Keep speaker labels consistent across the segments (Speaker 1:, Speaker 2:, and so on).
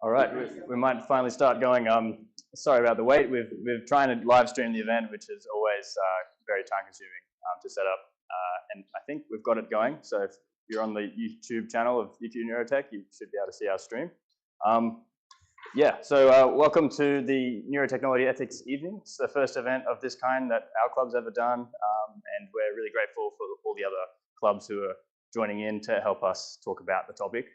Speaker 1: All right, we might finally start going. Sorry about the wait. We're trying to live stream the event, which is always very time consuming to set up. And I think we've got it going. So if you're on the YouTube channel of UQ Neurotech, you should be able to see our stream. Yeah, so welcome to the Neurotechnology Ethics Evening. It's the first event of this kind that our club's ever done. And we're really grateful for all the other clubs who are joining in to help us talk about the topic.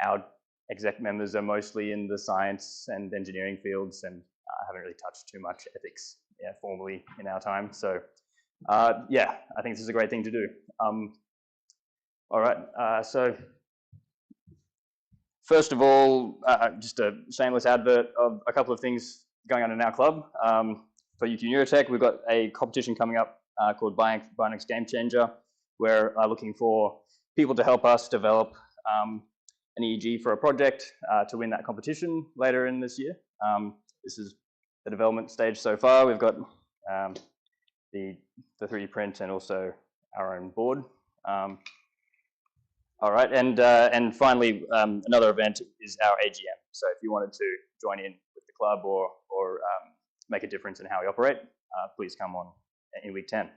Speaker 1: Our exec members are mostly in the science and engineering fields and haven't really touched too much ethics formally in our time. So yeah, I think this is a great thing to do. All right, so first of all, just a shameless advert of a couple of things going on in our club. For UQ Neurotech, we've got a competition coming up called Bionics Game Changer. We're looking for people to help us develop an EEG for a project to win that competition later in this year. This is the development stage so far. We've got the 3D print and also our own board. All right, and finally, another event is our AGM. So if you wanted to join in with the club or make a difference in how we operate, please come on in week 10.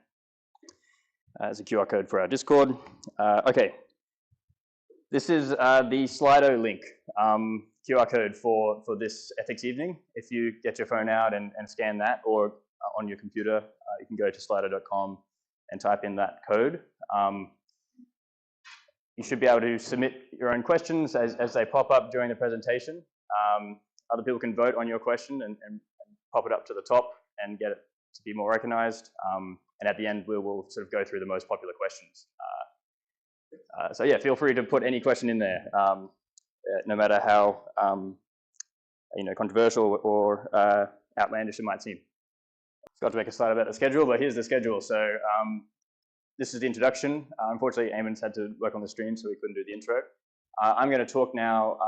Speaker 1: There's a QR code for our Discord. Okay. This is the Slido link QR code for this ethics evening. If you get your phone out and scan that, or on your computer, you can go to slido.com and type in that code. You should be able to submit your own questions as they pop up during the presentation. Other people can vote on your question and pop it up to the top and get it to be more recognized. And at the end, we will sort of go through the most popular questions. So yeah, feel free to put any question in there, no matter how controversial or outlandish it might seem. Forgot to make a slide about the schedule, but here's the schedule. So this is the introduction. Unfortunately, Ayman's had to work on the stream, so we couldn't do the intro. I'm going to talk now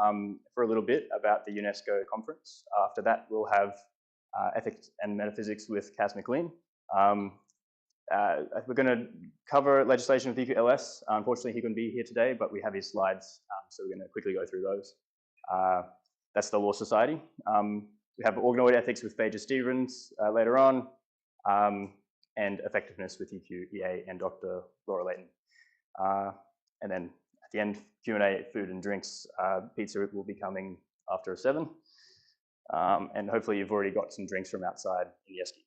Speaker 1: for a little bit about the UNESCO conference. After that, we'll have ethics and metaphysics with Cas Maclean. We're going to cover legislation with EQLS. Unfortunately, he couldn't be here today, but we have his slides, so we're going to quickly go through those. That's the Law Society. We have Organoid ethics with Phaedra later on, and effectiveness with EQEA and Dr. Laura Leighton. And then at the end, Q&A, food and drinks. Pizza will be coming after 7. And hopefully you've already got some drinks from outside in the esky.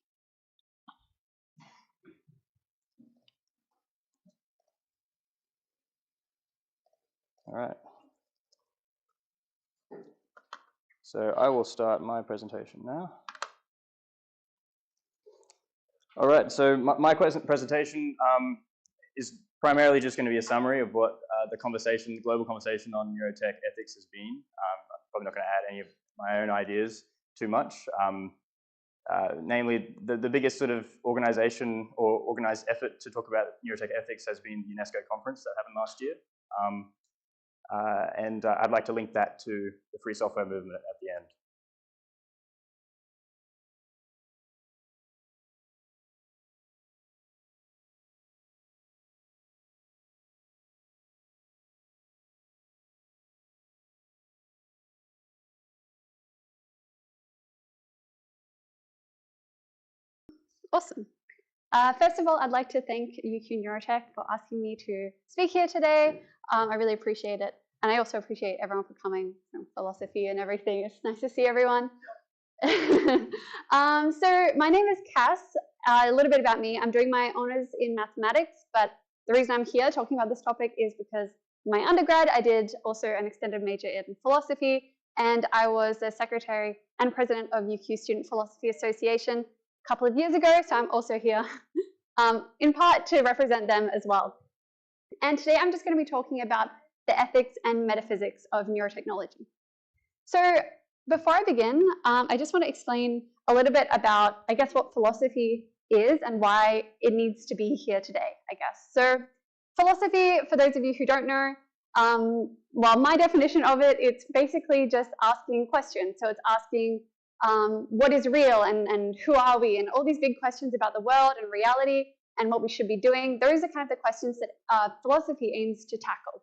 Speaker 1: All right. So I will start my presentation now. All right, so my presentation is primarily just going to be a summary of what the global conversation on neurotech ethics has been. I'm probably not going to add any of my own ideas too much. Namely, the biggest sort of organization or organized effort to talk about neurotech ethics has been the UNESCO conference that happened last year. And I'd like to link that to the free software movement at the end.
Speaker 2: Awesome. First of all, I'd like to thank UQ Neurotech for asking me to speak here today. I really appreciate it. And I also appreciate everyone for coming from philosophy and everything. It's nice to see everyone. So my name is Cas. A little bit about me. I'm doing my honors in mathematics, but the reason I'm here talking about this topic is because in my undergrad, I did also an extended major in philosophy, and I was the secretary and president of UQ Student Philosophy Association a couple of years ago, so I'm also here in part to represent them as well. And today I'm just going to be talking about the ethics and metaphysics of neurotechnology. So before I begin, I just want to explain a little bit about, I guess, what philosophy is and why it needs to be here today, I guess. So philosophy, for those of you who don't know, well, my definition of it, it's basically just asking questions. So it's asking what is real and who are we, and all these big questions about the world and reality and what we should be doing. Those are kind of the questions that philosophy aims to tackle.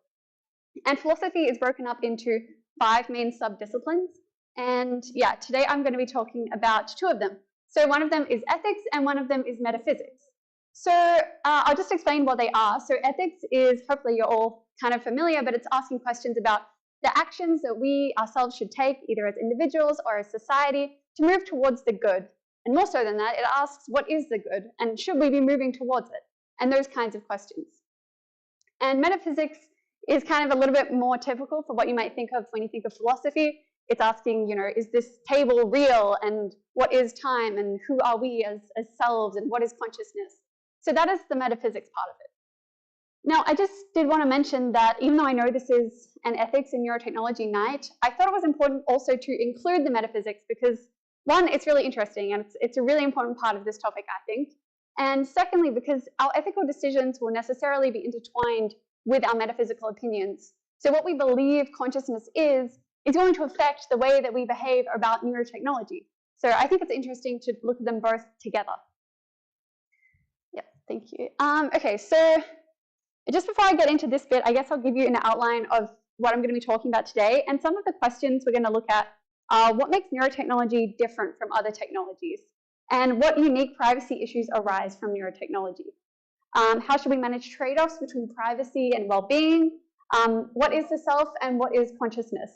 Speaker 2: And philosophy is broken up into 5 main subdisciplines. And yeah, today I'm going to be talking about 2 of them. So one of them is ethics and one of them is metaphysics. So I'll just explain what they are. So ethics is, hopefully you're all kind of familiar, but it's asking questions about the actions that we ourselves should take, either as individuals or as society, to move towards the good. And more so than that, it asks what is the good and should we be moving towards it? And those kinds of questions. And metaphysics is kind of a little bit more typical for what you might think of when you think of philosophy. It's asking, you know, is this table real, and what is time, and who are we as selves, and what is consciousness? So that is the metaphysics part of it. Now, I just did want to mention that even though I know this is an ethics and neurotechnology night, I thought it was important also to include the metaphysics because, one, it's really interesting and it's a really important part of this topic, I think. And secondly, because our ethical decisions will necessarily be intertwined with our metaphysical opinions. So what we believe consciousness is going to affect the way that we behave about neurotechnology. So I think it's interesting to look at them both together. Yeah, thank you. Okay, so just before I get into this bit, I guess I'll give you an outline of what I'm going to be talking about today. And some of the questions we're going to look at are what makes neurotechnology different from other technologies? And what unique privacy issues arise from neurotechnology? How should we manage trade-offs between privacy and well-being? What is the self and what is consciousness?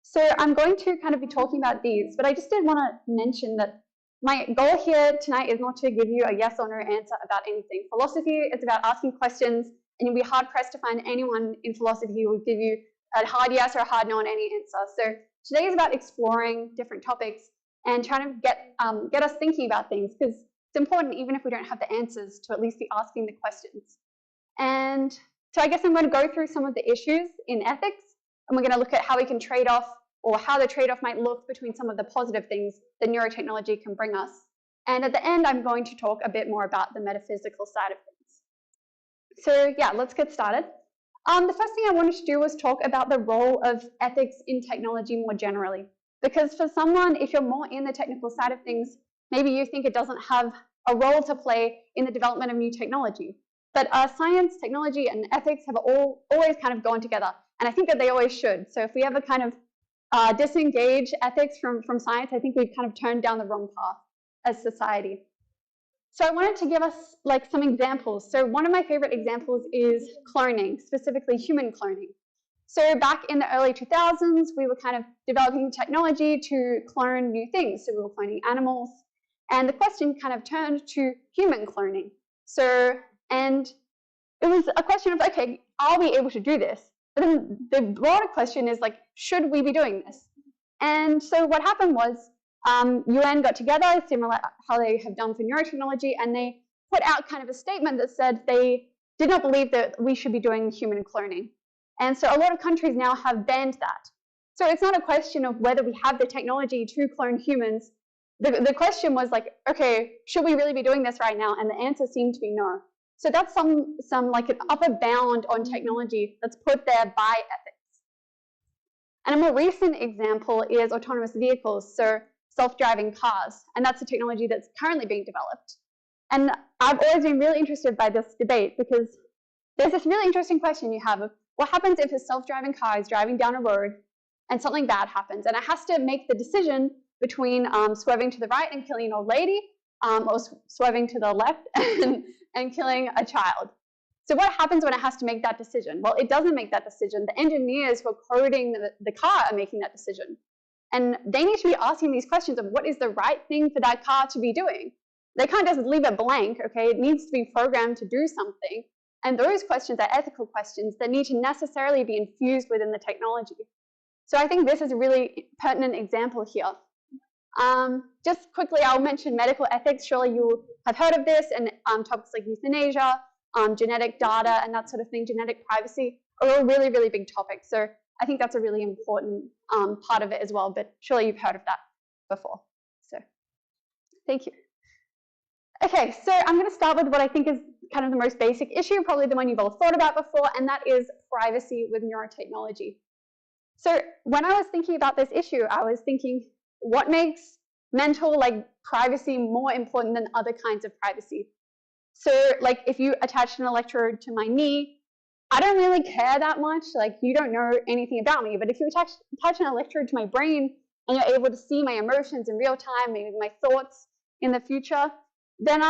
Speaker 2: So I'm going to kind of be talking about these, but I just did want to mention that my goal here tonight is not to give you a yes or no answer about anything. Philosophy is about asking questions, and you'll be hard-pressed to find anyone in philosophy who will give you a hard yes or a hard no on any answer. So today is about exploring different topics and trying to get us thinking about things, because it's important, even if we don't have the answers, to at least be asking the questions. And so I guess I'm going to go through some of the issues in ethics, and we're going to look at how we can trade off, or how the trade-off might look between some of the positive things that neurotechnology can bring us. And at the end, I'm going to talk a bit more about the metaphysical side of things. So yeah, let's get started. The first thing I wanted to do was talk about the role of ethics in technology more generally. Because for someone, if you're more in the technical side of things, maybe you think it doesn't have a role to play in the development of new technology. But science, technology, and ethics have always kind of gone together. And I think that they always should. So if we ever kind of disengage ethics from science, I think we've kind of turned down the wrong path as society. So I wanted to give us like some examples. So one of my favorite examples is cloning, specifically human cloning. So back in the early 2000s, we were kind of developing technology to clone new things. So we were cloning animals. And the question kind of turned to human cloning. So, and it was a question of, okay, are we able to do this? But then the broader question is like, should we be doing this? And so what happened was UN got together, similar how they have done for neurotechnology, and they put out kind of a statement that said they did not believe that we should be doing human cloning. And so a lot of countries now have banned that. So it's not a question of whether we have the technology to clone humans. The question was like, okay, should we really be doing this right now? And the answer seemed to be no. So that's some like an upper bound on technology that's put there by ethics. And a more recent example is autonomous vehicles, so self-driving cars. And that's a technology that's currently being developed. And I've always been really interested by this debate because there's this really interesting question you have of what happens if a self-driving car is driving down a road and something bad happens, and it has to make the decision between swerving to the right and killing an old lady, or swerving to the left and killing a child. So what happens when it has to make that decision? Well, it doesn't make that decision. The engineers who are coding the car are making that decision. And they need to be asking these questions of what is the right thing for that car to be doing. They can't just leave it blank, okay? It needs to be programmed to do something. And those questions are ethical questions that need to necessarily be infused within the technology. So I think this is a really pertinent example here. Just quickly, I'll mention medical ethics. Surely you have heard of this, and topics like euthanasia, genetic data, and that sort of thing, genetic privacy, are all really, really big topics. So I think that's a really important part of it as well, but surely you've heard of that before. So thank you. Okay, so I'm going to start with what I think is kind of the most basic issue, probably the one you've all thought about before, and that is privacy with neurotechnology. So when I was thinking about this issue, I was thinking, what makes mental privacy more important than other kinds of privacy? So like if you attach an electrode to my knee, I don't really care that much. Like, you don't know anything about me. But if you attach an electrode to my brain and you're able to see my emotions in real time, maybe my thoughts in the future, then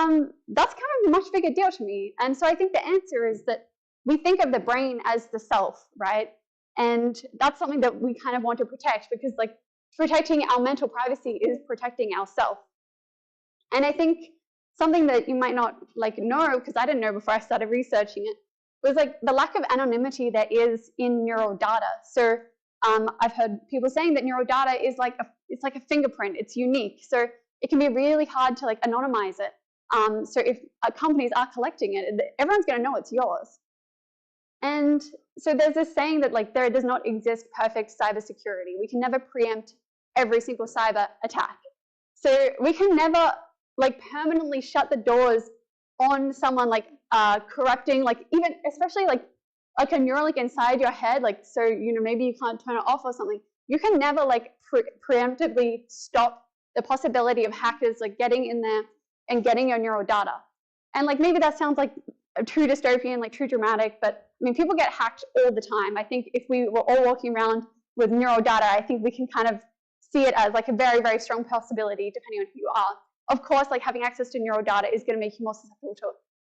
Speaker 2: that's kind of a much bigger deal to me. And so I think the answer is that we think of the brain as the self, right? And that's something that we kind of want to protect, because like protecting our mental privacy is protecting ourself. And I think something that you might not like know, because I didn't know before I started researching it, was like the lack of anonymity there is in neural data. So I've heard people saying that neural data is like it's like a fingerprint. It's unique. So it can be really hard to like anonymize it. So if companies are collecting it, everyone's going to know it's yours. And so there's this saying that like there does not exist perfect cybersecurity. We can never preempt every single cyber attack. So we can never like permanently shut the doors on someone like corrupting, like even especially like a Neuralink inside your head, like so maybe you can't turn it off or something. You can never like preemptively stop the possibility of hackers like getting in there and getting your neural data. And like maybe that sounds like too dystopian, like too dramatic, but I mean people get hacked all the time. I think if we were all walking around with neural data, I think we can kind of see it as like a very, very strong possibility depending on who you are. Of course, like having access to neural data is going to make you more susceptible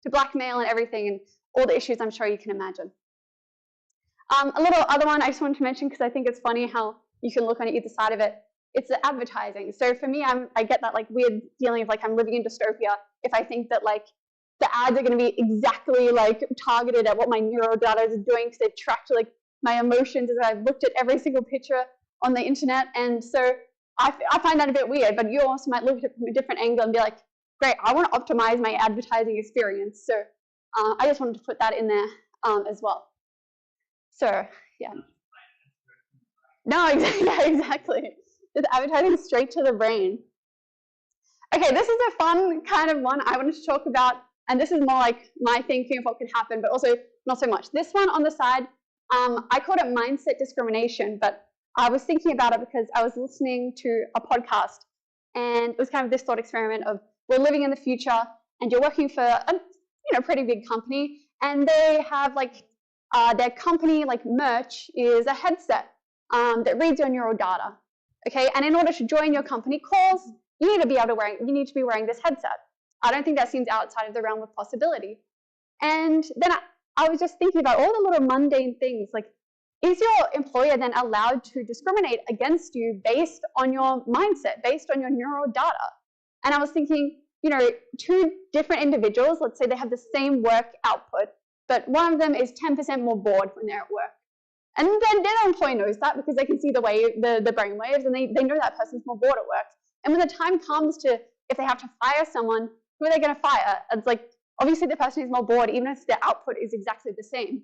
Speaker 2: to blackmail and everything and all the issues I'm sure you can imagine. A little other one I just wanted to mention because I think it's funny how you can look on either side of it. It's the advertising. So for me, I get that like weird feeling of like I'm living in dystopia if I think that like the ads are going to be exactly like targeted at what my neural data is doing because they've tracked like my emotions as I've looked at every single picture on the internet. And so I find that a bit weird, but you also might look at it from a different angle and be like, great, I want to optimize my advertising experience. So I just wanted to put that in there as well. So yeah. No, exactly. Just advertising straight to the brain. Okay, this is a fun kind of one I wanted to talk about, and this is more like my thinking of what could happen, but also not so much. This one on the side, I called it mindset discrimination, but I was thinking about it because I was listening to a podcast, and it was kind of this thought experiment of we're living in the future, and you're working for a pretty big company, and they have like their company like merch is a headset that reads your neural data. Okay, and in order to join your company calls, you need to be wearing this headset. I don't think that seems outside of the realm of possibility. And then I was just thinking about all the little mundane things, like, is your employer then allowed to discriminate against you based on your mindset, based on your neural data? And I was thinking, two different individuals, let's say they have the same work output, but one of them is 10% more bored when they're at work. And then their employer knows that because they can see the brain waves, and they know that person's more bored at work. And when the time comes to, if they have to fire someone, who are they going to fire? It's like, obviously the person who's more bored, even if their output is exactly the same.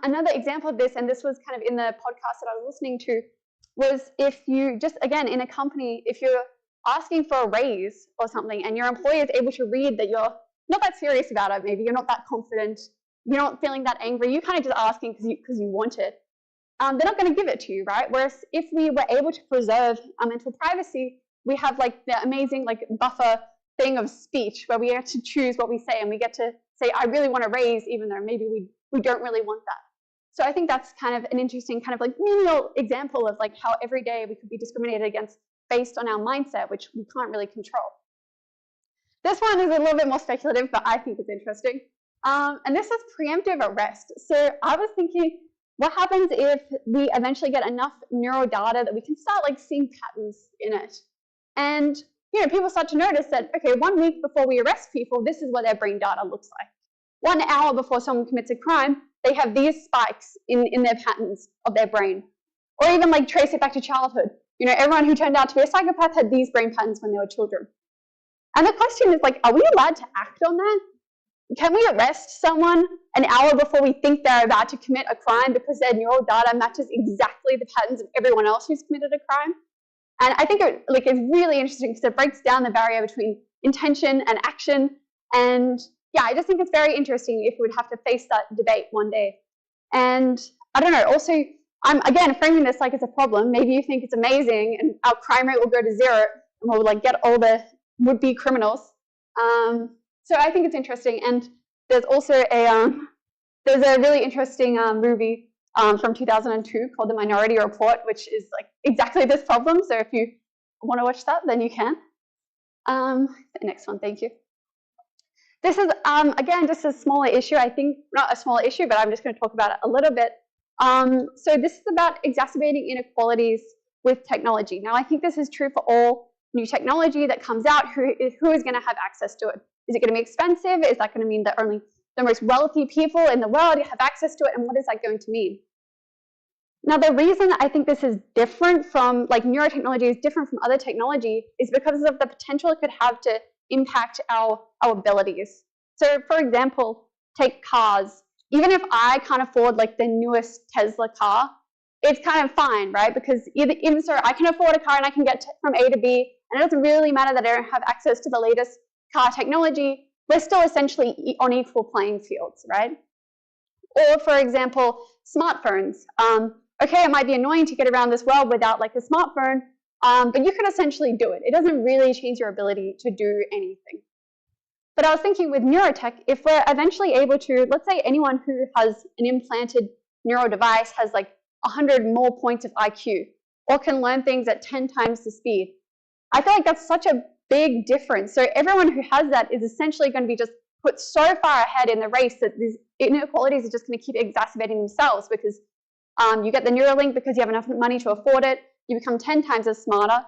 Speaker 2: Another example of this, and this was kind of in the podcast that I was listening to, was if you just, again, in a company, if you're asking for a raise or something and your employer is able to read that you're not that serious about it, maybe you're not that confident, you're not feeling that angry, you're kind of just asking because you want it, they're not going to give it to you, right? Whereas if we were able to preserve our mental privacy, we have like the amazing like buffer thing of speech where we get to choose what we say, and we get to say, I really want to raise, even though maybe we don't really want that. So I think that's kind of an interesting kind of like menial example of like how every day we could be discriminated against based on our mindset, which we can't really control. This one is a little bit more speculative, but I think it's interesting. And this is preemptive arrest. So I was thinking, what happens if we eventually get enough neural data that we can start like seeing patterns in it? And people start to notice that, okay, 1 week before we arrest people, this is what their brain data looks like. 1 hour before someone commits a crime, they have these spikes in their patterns of their brain. Or even like trace it back to childhood. Everyone who turned out to be a psychopath had these brain patterns when they were children. And the question is like, are we allowed to act on that? Can we arrest someone an hour before we think they're about to commit a crime because their neural data matches exactly the patterns of everyone else who's committed a crime? And I think it's really interesting because it breaks down the barrier between intention and action. And yeah, I just think it's very interesting if we would have to face that debate one day. And I don't know, also, I'm again framing this like it's a problem. Maybe you think it's amazing and our crime rate will go to 0 and we'll like get all the would-be criminals. So I think it's interesting. And there's also there's a really interesting movie from 2002 called The Minority Report, which is like exactly this problem. So if you want to watch that, then you can. The next one, thank you. This is, again, just a smaller issue. I think, not a smaller issue, but I'm just going to talk about it a little bit. So this is about exacerbating inequalities with technology. Now, I think this is true for all new technology that comes out. Who is going to have access to it? Is it going to be expensive? Is that going to mean that only the most wealthy people in the world have access to it? And what is that going to mean? Now, the reason I think this is different from, like, neurotechnology is different from other technology is because of the potential it could have to impact our abilities. So, for example, take cars. Even if I can't afford, like, the newest Tesla car, it's kind of fine, right? Because even so, I can afford a car and I can get from A to B, and it doesn't really matter that I don't have access to the latest car technology. We're still essentially on equal playing fields, right? Or, for example, smartphones. Okay, it might be annoying to get around this world without, like, a smartphone, but you can essentially do it. It doesn't really change your ability to do anything. But I was thinking with neurotech, if we're eventually able to, let's say anyone who has an implanted neural device has like 100 more points of IQ, or can learn things at 10 times the speed. I feel like that's such a big difference. So everyone who has that is essentially going to be just put so far ahead in the race that these inequalities are just going to keep exacerbating themselves, because you get the Neuralink because you have enough money to afford it. You become 10 times as smarter.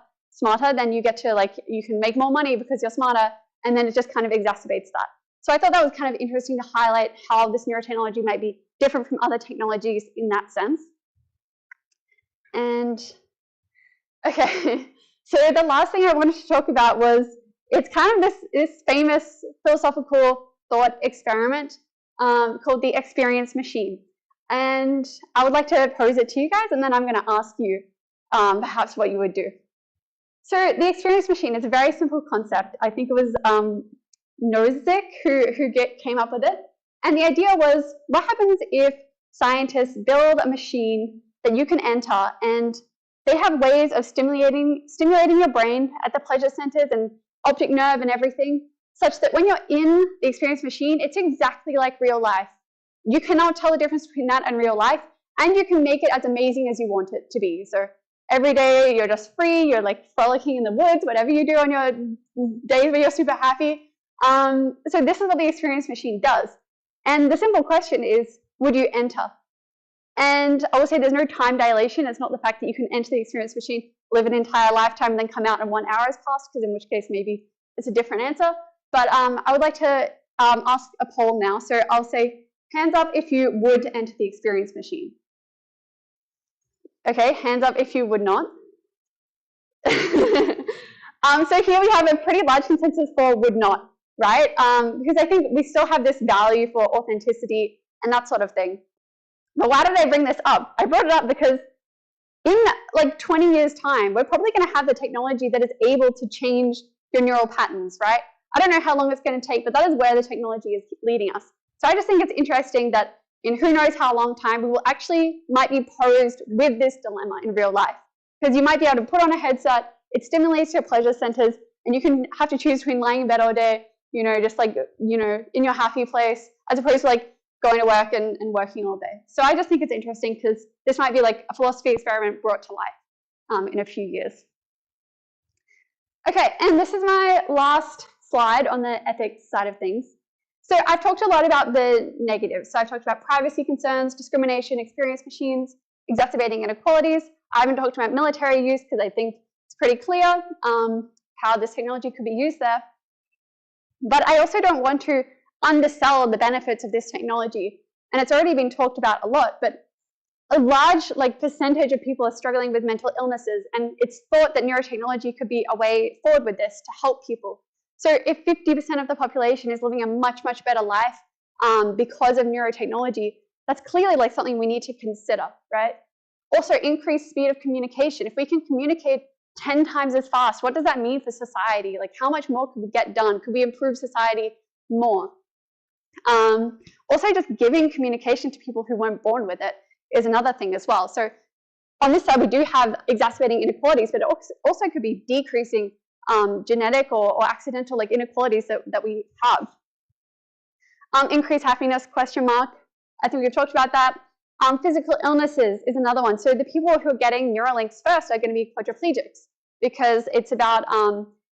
Speaker 2: Then you get to, like, you can make more money because you're smarter, and then it just kind of exacerbates that. So I thought that was kind of interesting to highlight how this neurotechnology might be different from other technologies in that sense. And okay, so the last thing I wanted to talk about was, it's kind of this famous philosophical thought experiment called the experience machine. And I would like to pose it to you guys, and then I'm going to ask you perhaps what you would do. So the experience machine is a very simple concept. I think it was Nozick who came up with it. And the idea was, what happens if scientists build a machine that you can enter, and they have ways of stimulating your brain at the pleasure centers and optic nerve and everything, such that when you're in the experience machine, it's exactly like real life. You cannot tell the difference between that and real life, and you can make it as amazing as you want it to be. So every day you're just free, you're like frolicking in the woods, whatever you do on your days where you're super happy. So this is what the experience machine does. And the simple question is, would you enter? And I will say there's no time dilation. It's not the fact that you can enter the experience machine, live an entire lifetime, and then come out in 1 hour has passed, because in which case maybe it's a different answer. But I would like to ask a poll now. So I'll say, hands up if you would enter the experience machine. Okay, hands up if you would not. So here we have a pretty large consensus for would not, right? Because I think we still have this value for authenticity and that sort of thing. But why did I bring this up? I brought it up because in like 20 years' time, we're probably going to have the technology that is able to change your neural patterns, right? I don't know how long it's going to take, but that is where the technology is leading us. So I just think it's interesting that in who knows how long time, we will actually might be posed with this dilemma in real life. Because you might be able to put on a headset, it stimulates your pleasure centers, and you can have to choose between lying in bed all day, you know, just like, you know, in your happy place, as opposed to like going to work and working all day. So I just think it's interesting because this might be like a philosophy experiment brought to life in a few years. Okay, and this is my last slide on the ethics side of things. So I've talked a lot about the negatives. So I've talked about privacy concerns, discrimination, experience machines, exacerbating inequalities. I haven't talked about military use because I think it's pretty clear how this technology could be used there. But I also don't want to undersell the benefits of this technology. And it's already been talked about a lot, but a large percentage of people are struggling with mental illnesses, and it's thought that neurotechnology could be a way forward with this to help people. So if 50% of the population is living a much, much better life because of neurotechnology, that's clearly like something we need to consider, right? Also, increased speed of communication. If we can communicate 10 times as fast, what does that mean for society? Like, how much more could we get done? Could we improve society more? Also, just giving communication to people who weren't born with it is another thing as well. So on this side, we do have exacerbating inequalities, but it also could be decreasing genetic or accidental inequalities that we have. Increased happiness, question mark. I think we've talked about that. Physical illnesses is another one. So the people who are getting Neuralinks first are going to be quadriplegics, because it's about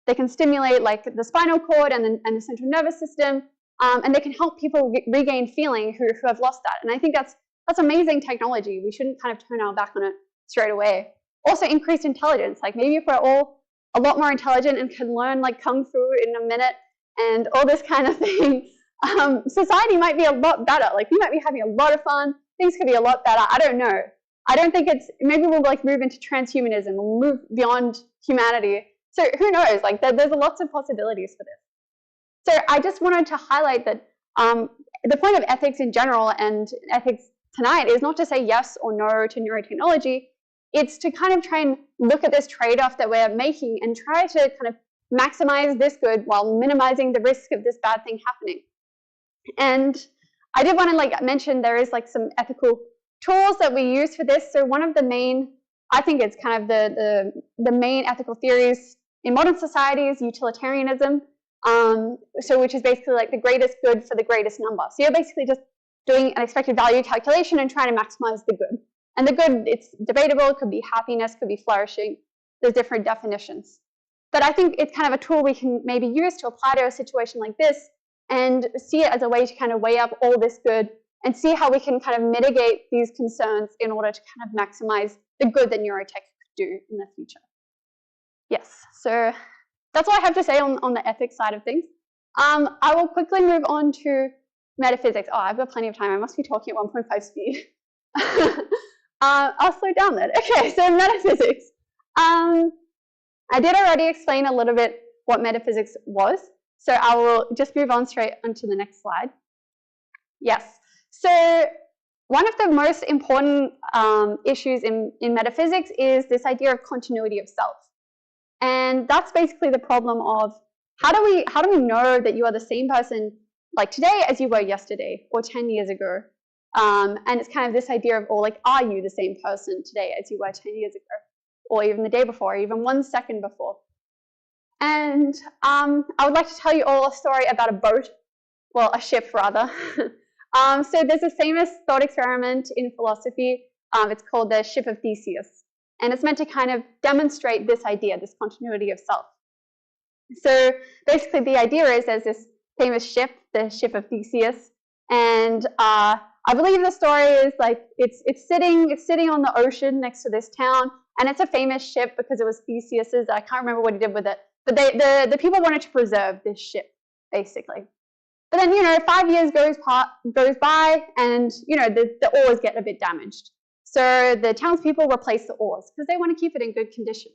Speaker 2: they can stimulate like the spinal cord and the central nervous system, and they can help people regain feeling who have lost that. And I think that's amazing technology. We shouldn't kind of turn our back on it straight away. Also, increased intelligence. Like maybe if we're all a lot more intelligent and can learn like kung fu in a minute and all this kind of thing, society might be a lot better. Like we might be having a lot of fun. Things could be a lot better. I don't know. I don't think it's, maybe we'll like move into transhumanism. We'll move beyond humanity. So who knows? Like there's lots of possibilities for this. So I just wanted to highlight that the point of ethics in general and ethics tonight is not to say yes or no to neurotechnology. It's to kind of try and look at this trade-off that we're making and try to kind of maximize this good while minimizing the risk of this bad thing happening. And I did want to like mention there is like some ethical tools that we use for this. So one of the main, I think it's kind of the main ethical theories in modern society is utilitarianism. So which is basically like the greatest good for the greatest number. So you're basically just doing an expected value calculation and trying to maximize the good. And the good, it's debatable. It could be happiness, could be flourishing. There's different definitions. But I think it's kind of a tool we can maybe use to apply to a situation like this and see it as a way to kind of weigh up all this good and see how we can kind of mitigate these concerns in order to kind of maximize the good that neurotech could do in the future. Yes, so that's all I have to say on the ethics side of things. I will quickly move on to metaphysics. Oh, I've got plenty of time. I must be talking at 1.5 speed. I'll slow down then. Okay, so metaphysics. I did already explain a little bit what metaphysics was, so I will just move on straight onto the next slide. Yes, so one of the most important issues in metaphysics is this idea of continuity of self. And that's basically the problem of how do we know that you are the same person like today as you were yesterday or 10 years ago? And it's kind of this idea of, or like, are you the same person today as you were 10 years ago? Or even the day before, or even 1 second before. And I would like to tell you all a story about a boat, well, a ship rather. So there's a famous thought experiment in philosophy. It's called the ship of Theseus. And it's meant to kind of demonstrate this idea, this continuity of self. So basically the idea is there's this famous ship, the ship of Theseus. And I believe the story is like it's sitting on the ocean next to this town. And it's a famous ship because it was Theseus's. I can't remember what he did with it. But the people wanted to preserve this ship, basically. But then, 5 years goes by, and, the oars get a bit damaged. So the townspeople replace the oars because they want to keep it in good condition.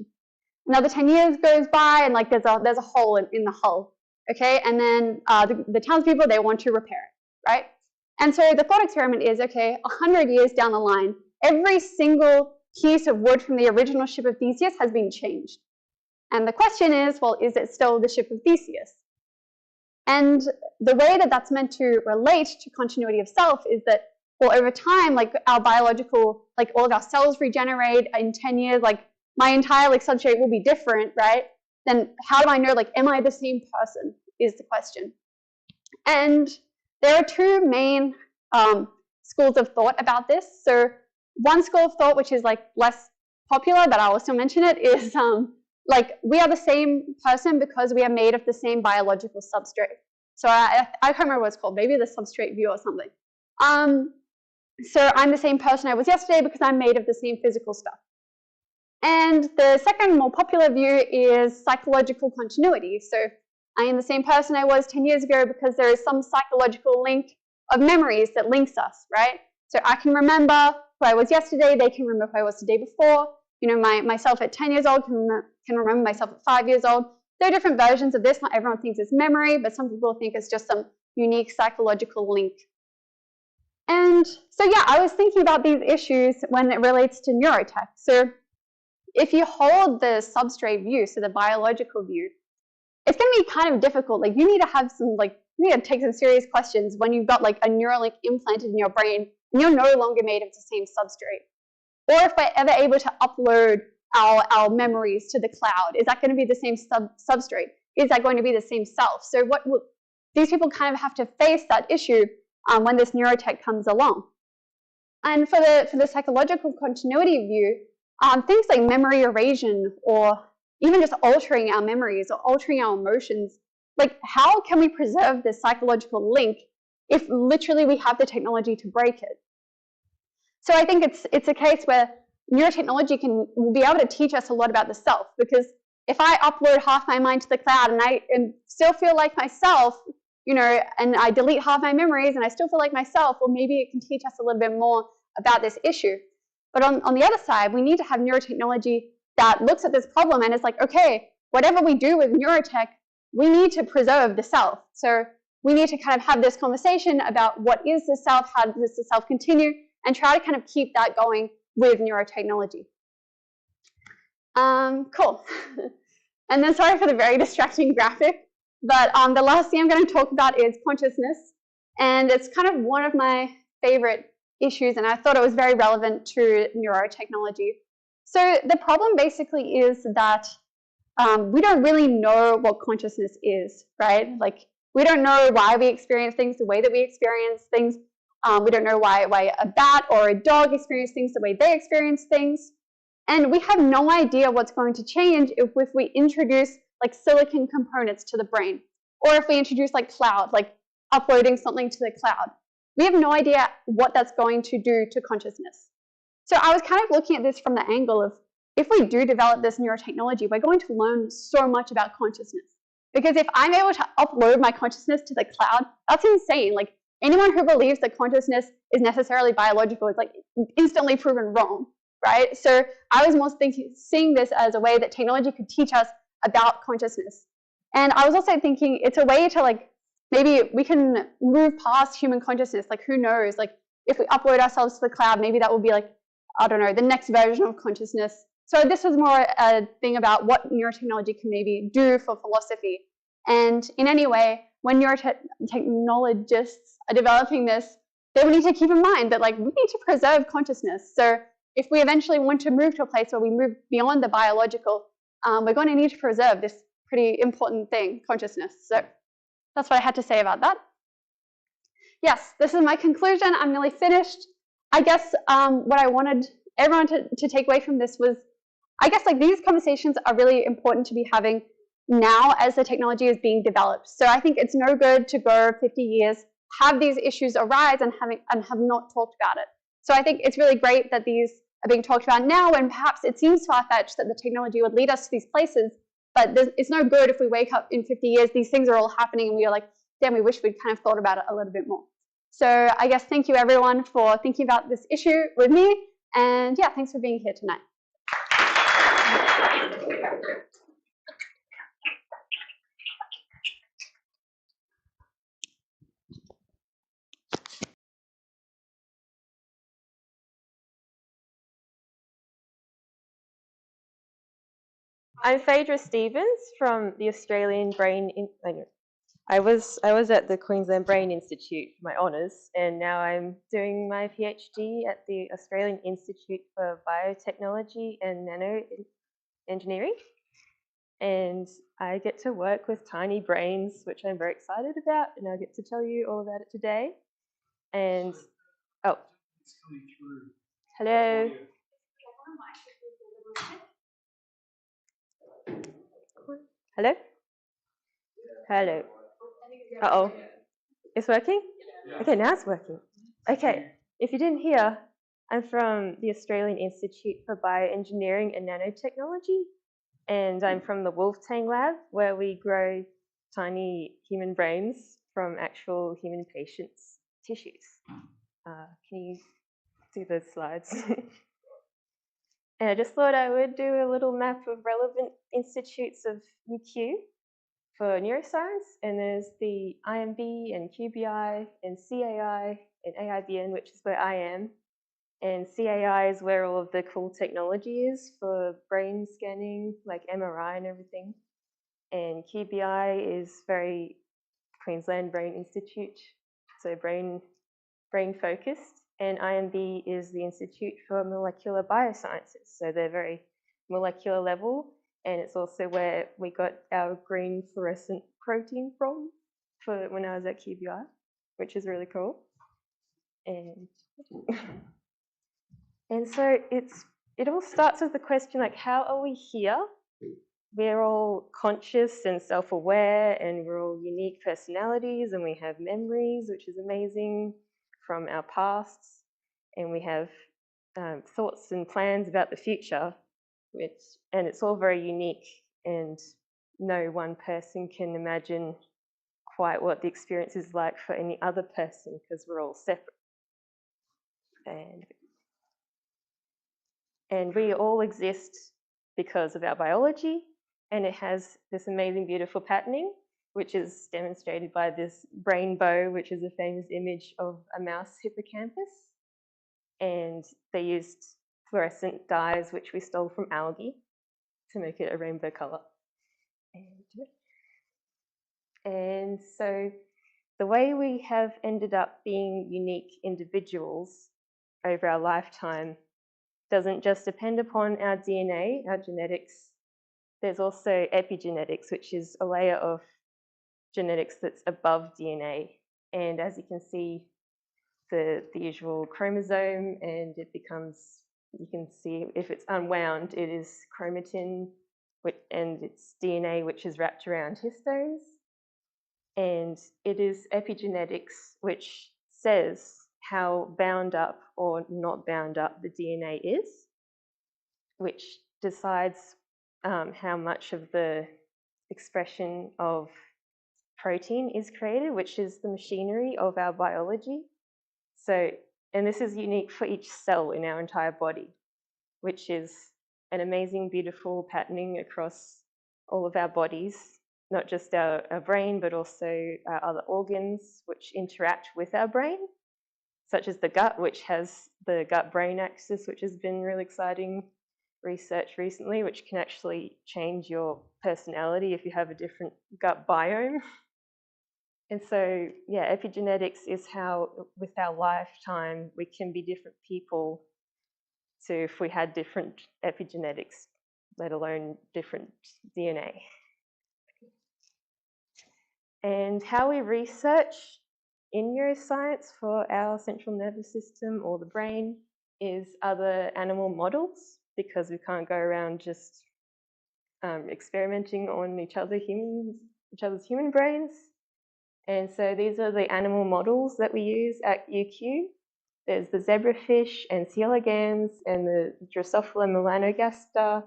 Speaker 2: Another 10 years goes by, and, like, there's a hole in the hull, okay? And then the townspeople, they want to repair it, right? And so the thought experiment is, okay, 100 years down the line, every single piece of wood from the original ship of Theseus has been changed. And the question is, well, is it still the ship of Theseus? And the way that that's meant to relate to continuity of self is that, well, over time, like our biological, like all of our cells regenerate in 10 years, like my entire like substrate will be different, right? Then how do I know, like, am I the same person is the question. And there are two main schools of thought about this. So one school of thought, which is like less popular, but I'll also mention it, is like we are the same person because we are made of the same biological substrate. So I can't remember what it's called, maybe the substrate view or something. So I'm the same person I was yesterday because I'm made of the same physical stuff. And the second more popular view is psychological continuity. So I am the same person I was 10 years ago because there is some psychological link of memories that links us, right? So I can remember who I was yesterday, they can remember who I was the day before. Myself at 10 years old can remember myself at 5 years old. There are different versions of this. Not everyone thinks it's memory, but some people think it's just some unique psychological link. And so, yeah, I was thinking about these issues when it relates to neurotech. So if you hold the substrate view, so the biological view, it's going to be kind of difficult. Like, you need to have some, like, you need to take some serious questions when you've got, like, a Neuralink implanted in your brain and you're no longer made of the same substrate. Or if we're ever able to upload our memories to the cloud, is that going to be the same substrate? Is that going to be the same self? So these people kind of have to face that issue when this neurotech comes along. And for the psychological continuity view, things like memory erosion or even just altering our memories or altering our emotions, like how can we preserve this psychological link if literally we have the technology to break it? So I think it's a case where neurotechnology will be able to teach us a lot about the self, because if I upload half my mind to the cloud and I still feel like myself, you know, and I delete half my memories and I still feel like myself, well, maybe it can teach us a little bit more about this issue. But on the other side, we need to have neurotechnology that looks at this problem and is like, okay, whatever we do with neurotech, we need to preserve the self. So we need to kind of have this conversation about what is the self, how does the self continue, and try to kind of keep that going with neurotechnology. Cool. And then sorry for the very distracting graphic, but the last thing I'm going to talk about is consciousness. And it's kind of one of my favorite issues, and I thought it was very relevant to neurotechnology. So the problem basically is that we don't really know what consciousness is, right? Like, we don't know why we experience things the way that we experience things. We don't know why a bat or a dog experience things the way they experience things. And we have no idea what's going to change if we introduce like silicon components to the brain, or if we introduce like cloud, like uploading something to the cloud. We have no idea what that's going to do to consciousness. So I was kind of looking at this from the angle of, if we do develop this neurotechnology, we're going to learn so much about consciousness. Because if I'm able to upload my consciousness to the cloud, that's insane. Like, anyone who believes that consciousness is necessarily biological is like instantly proven wrong, right? So I was more seeing this as a way that technology could teach us about consciousness. And I was also thinking it's a way to, like, maybe we can move past human consciousness. Like, who knows? Like, if we upload ourselves to the cloud, maybe that will be like, I don't know, the next version of consciousness. So this was more a thing about what neurotechnology can maybe do for philosophy. And in any way, when neurotechnologists are developing this, they will need to keep in mind that, like, we need to preserve consciousness. So if we eventually want to move to a place where we move beyond the biological, we're going to need to preserve this pretty important thing, consciousness. So that's what I had to say about that. Yes, this is my conclusion. I'm nearly finished. I guess what I wanted everyone to take away from this was, I guess, like, these conversations are really important to be having now as the technology is being developed. So I think it's no good to go 50 years, have these issues arise and have not talked about it. So I think it's really great that these are being talked about now, and perhaps it seems far-fetched that the technology would lead us to these places, but it's no good if we wake up in 50 years, these things are all happening, and we are like, damn, we wish we'd kind of thought about it a little bit more. So I guess thank you everyone for thinking about this issue with me, and yeah, thanks for being here tonight.
Speaker 3: I'm Phaedra Stevens from the Australian Brain. I was at the Queensland Brain Institute for my honours, and now I'm doing my PhD at the Australian Institute for Biotechnology and Nanoengineering. And I get to work with tiny brains, which I'm very excited about, and I'll get to tell you all about it today. And oh, hello. Hello? Hello. Uh-oh. It's working? Okay, now it's working. Okay, if you didn't hear, I'm from the Australian Institute for Bioengineering and Nanotechnology, and I'm from the Wolftang Lab, where we grow tiny human brains from actual human patients' tissues. Can you see those slides? And I just thought I would do a little map of relevant institutes of UQ for neuroscience, and there's the IMB and QBI and CAI and AIBN, which is where I am. And CAI is where all of the cool technology is for brain scanning, like MRI and everything. And QBI is very Queensland Brain Institute, so brain focused. And IMB is the Institute for Molecular Biosciences, so they're very molecular level. And it's also where we got our green fluorescent protein from for when I was at QBI, which is really cool. And so it all starts with the question, like, how are we here? We're all conscious and self-aware, and we're all unique personalities, and we have memories, which is amazing, from our pasts, and we have thoughts and plans about the future, and it's all very unique, and no one person can imagine quite what the experience is like for any other person, because we're all separate. And we all exist because of our biology, and it has this amazing, beautiful patterning, which is demonstrated by this brain bow, which is a famous image of a mouse hippocampus. And they used fluorescent dyes, which we stole from algae, to make it a rainbow colour. And so the way we have ended up being unique individuals over our lifetime doesn't just depend upon our DNA, our genetics. There's also epigenetics, which is a layer of genetics that's above DNA. And as you can see, the usual chromosome, and it becomes, you can see if it's unwound, it is chromatin, and it's DNA, which is wrapped around histones. And it is epigenetics, which says how bound up or not bound up the DNA is, which decides how much of the expression of protein is created, which is the machinery of our biology. So, and this is unique for each cell in our entire body, which is an amazing, beautiful patterning across all of our bodies, not just our brain, but also our other organs which interact with our brain, such as the gut, which has the gut-brain axis, which has been really exciting research recently, which can actually change your personality if you have a different gut biome. And so, yeah, epigenetics is how, with our lifetime, we can be different people to if we had different epigenetics, let alone different DNA. And how we research in neuroscience for our central nervous system or the brain is other animal models, because we can't go around just experimenting on each other's human brains. And so these are the animal models that we use at UQ. There's the zebrafish and C. elegans and the Drosophila melanogaster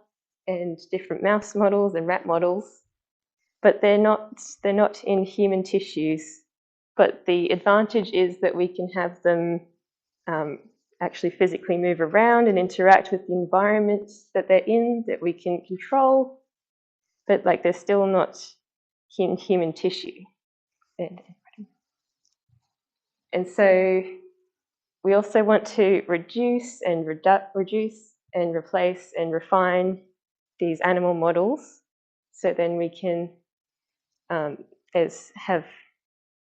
Speaker 3: and different mouse models and rat models. But they're not in human tissues. But the advantage is that we can have them actually physically move around and interact with the environment that they're in, that we can control, but like they're still not in human tissue. And so we also want to reduce and replace and refine these animal models, so then we can have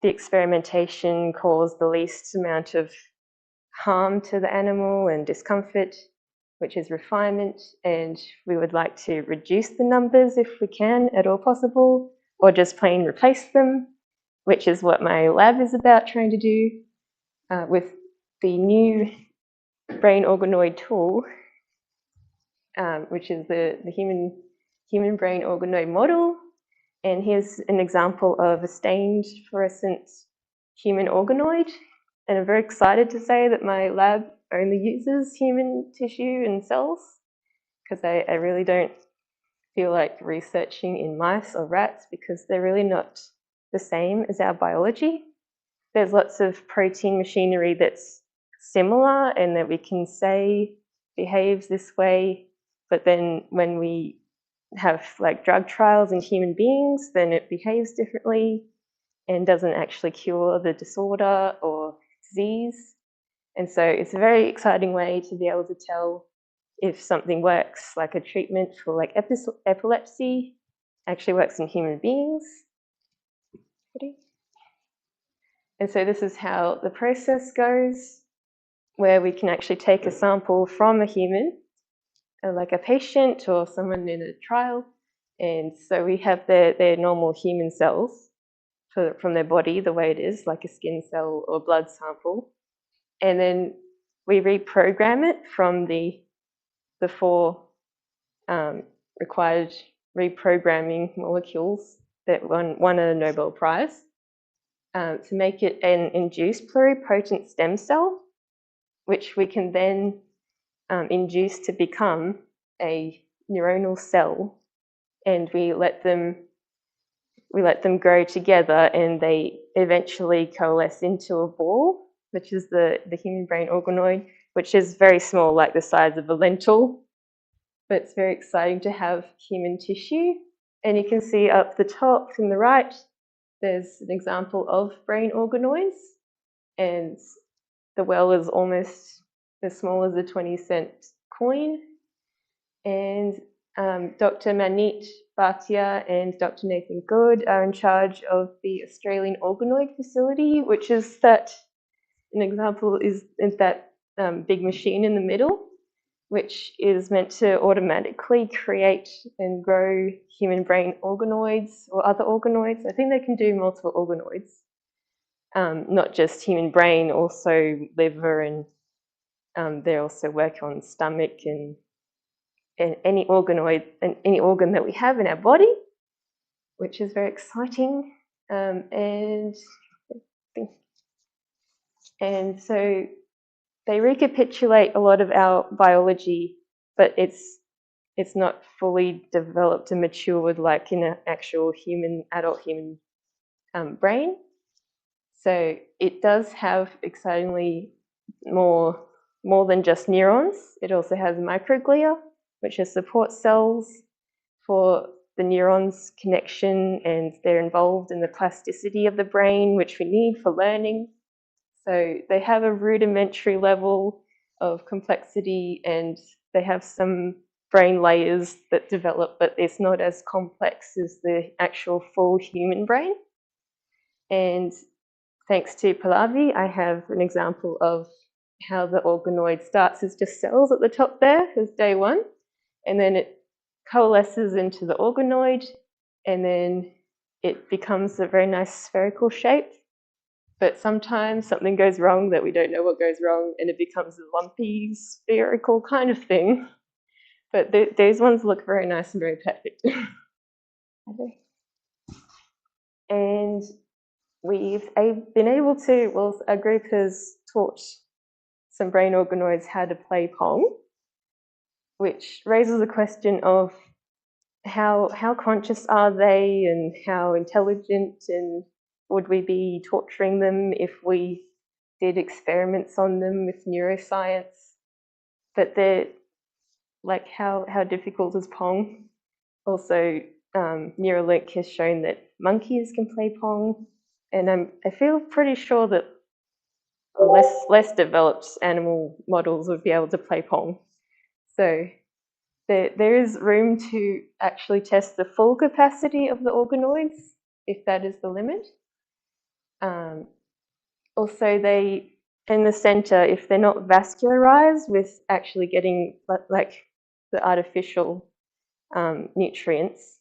Speaker 3: the experimentation cause the least amount of harm to the animal and discomfort, which is refinement. And we would like to reduce the numbers if we can at all possible, or just plain replace them, which is what my lab is about trying to do with the new brain organoid tool, which is the human brain organoid model. And here's an example of a stained fluorescent human organoid. And I'm very excited to say that my lab only uses human tissue and cells, because I really don't feel like researching in mice or rats, because they're really not the same as our biology. There's lots of protein machinery that's similar and that we can say behaves this way, but then when we have like drug trials in human beings, then it behaves differently and doesn't actually cure the disorder or disease. And so it's a very exciting way to be able to tell if something works, like a treatment for like epilepsy actually works in human beings. And so this is how the process goes, where we can actually take a sample from a human, like a patient or someone in a trial. And so we have their normal human cells from their body, the way it is, like a skin cell or blood sample. and then we reprogram it from the 4 required reprogramming molecules that won a Nobel Prize to make it an induced pluripotent stem cell, which we can then induce to become a neuronal cell, and we let them grow together, and they eventually coalesce into a ball, which is the human brain organoid, which is very small, like the size of a lentil, but it's very exciting to have human tissue. And you can see up the top from the right, there's an example of brain organoids, and the well is almost as small as a 20-cent coin. And Dr. Manit Bhatia and Dr. Nathan Good are in charge of the Australian Organoid facility, which is that, an example is that big machine in the middle, which is meant to automatically create and grow human brain organoids or other organoids. I think they can do multiple organoids, not just human brain, also liver, and they also work on stomach and any organoid and any organ that we have in our body, which is very exciting. And so they recapitulate a lot of our biology, but it's not fully developed and matured like in an actual adult human brain. So it does have excitingly more than just neurons. It also has microglia, which are support cells for the neurons' connection, and they're involved in the plasticity of the brain, which we need for learning. So they have a rudimentary level of complexity, and they have some brain layers that develop, but it's not as complex as the actual full human brain. And thanks to Pallavi, I have an example of how the organoid starts as just cells at the top there as day 1, and then it coalesces into the organoid, and then it becomes a very nice spherical shape. But sometimes something goes wrong that we don't know what goes wrong, and it becomes a lumpy, spherical kind of thing. But those ones look very nice and very perfect. And we've been able to, well, our group has taught some brain organoids how to play Pong, which raises the question of how conscious are they, and how intelligent, and would we be torturing them if we did experiments on them with neuroscience? But they're like, how difficult is Pong? Also, Neuralink has shown that monkeys can play Pong, and I feel pretty sure that less developed animal models would be able to play Pong. So there is room to actually test the full capacity of the organoids, if that is the limit. Also, they, in the center, if they're not vascularized with actually getting like the artificial nutrients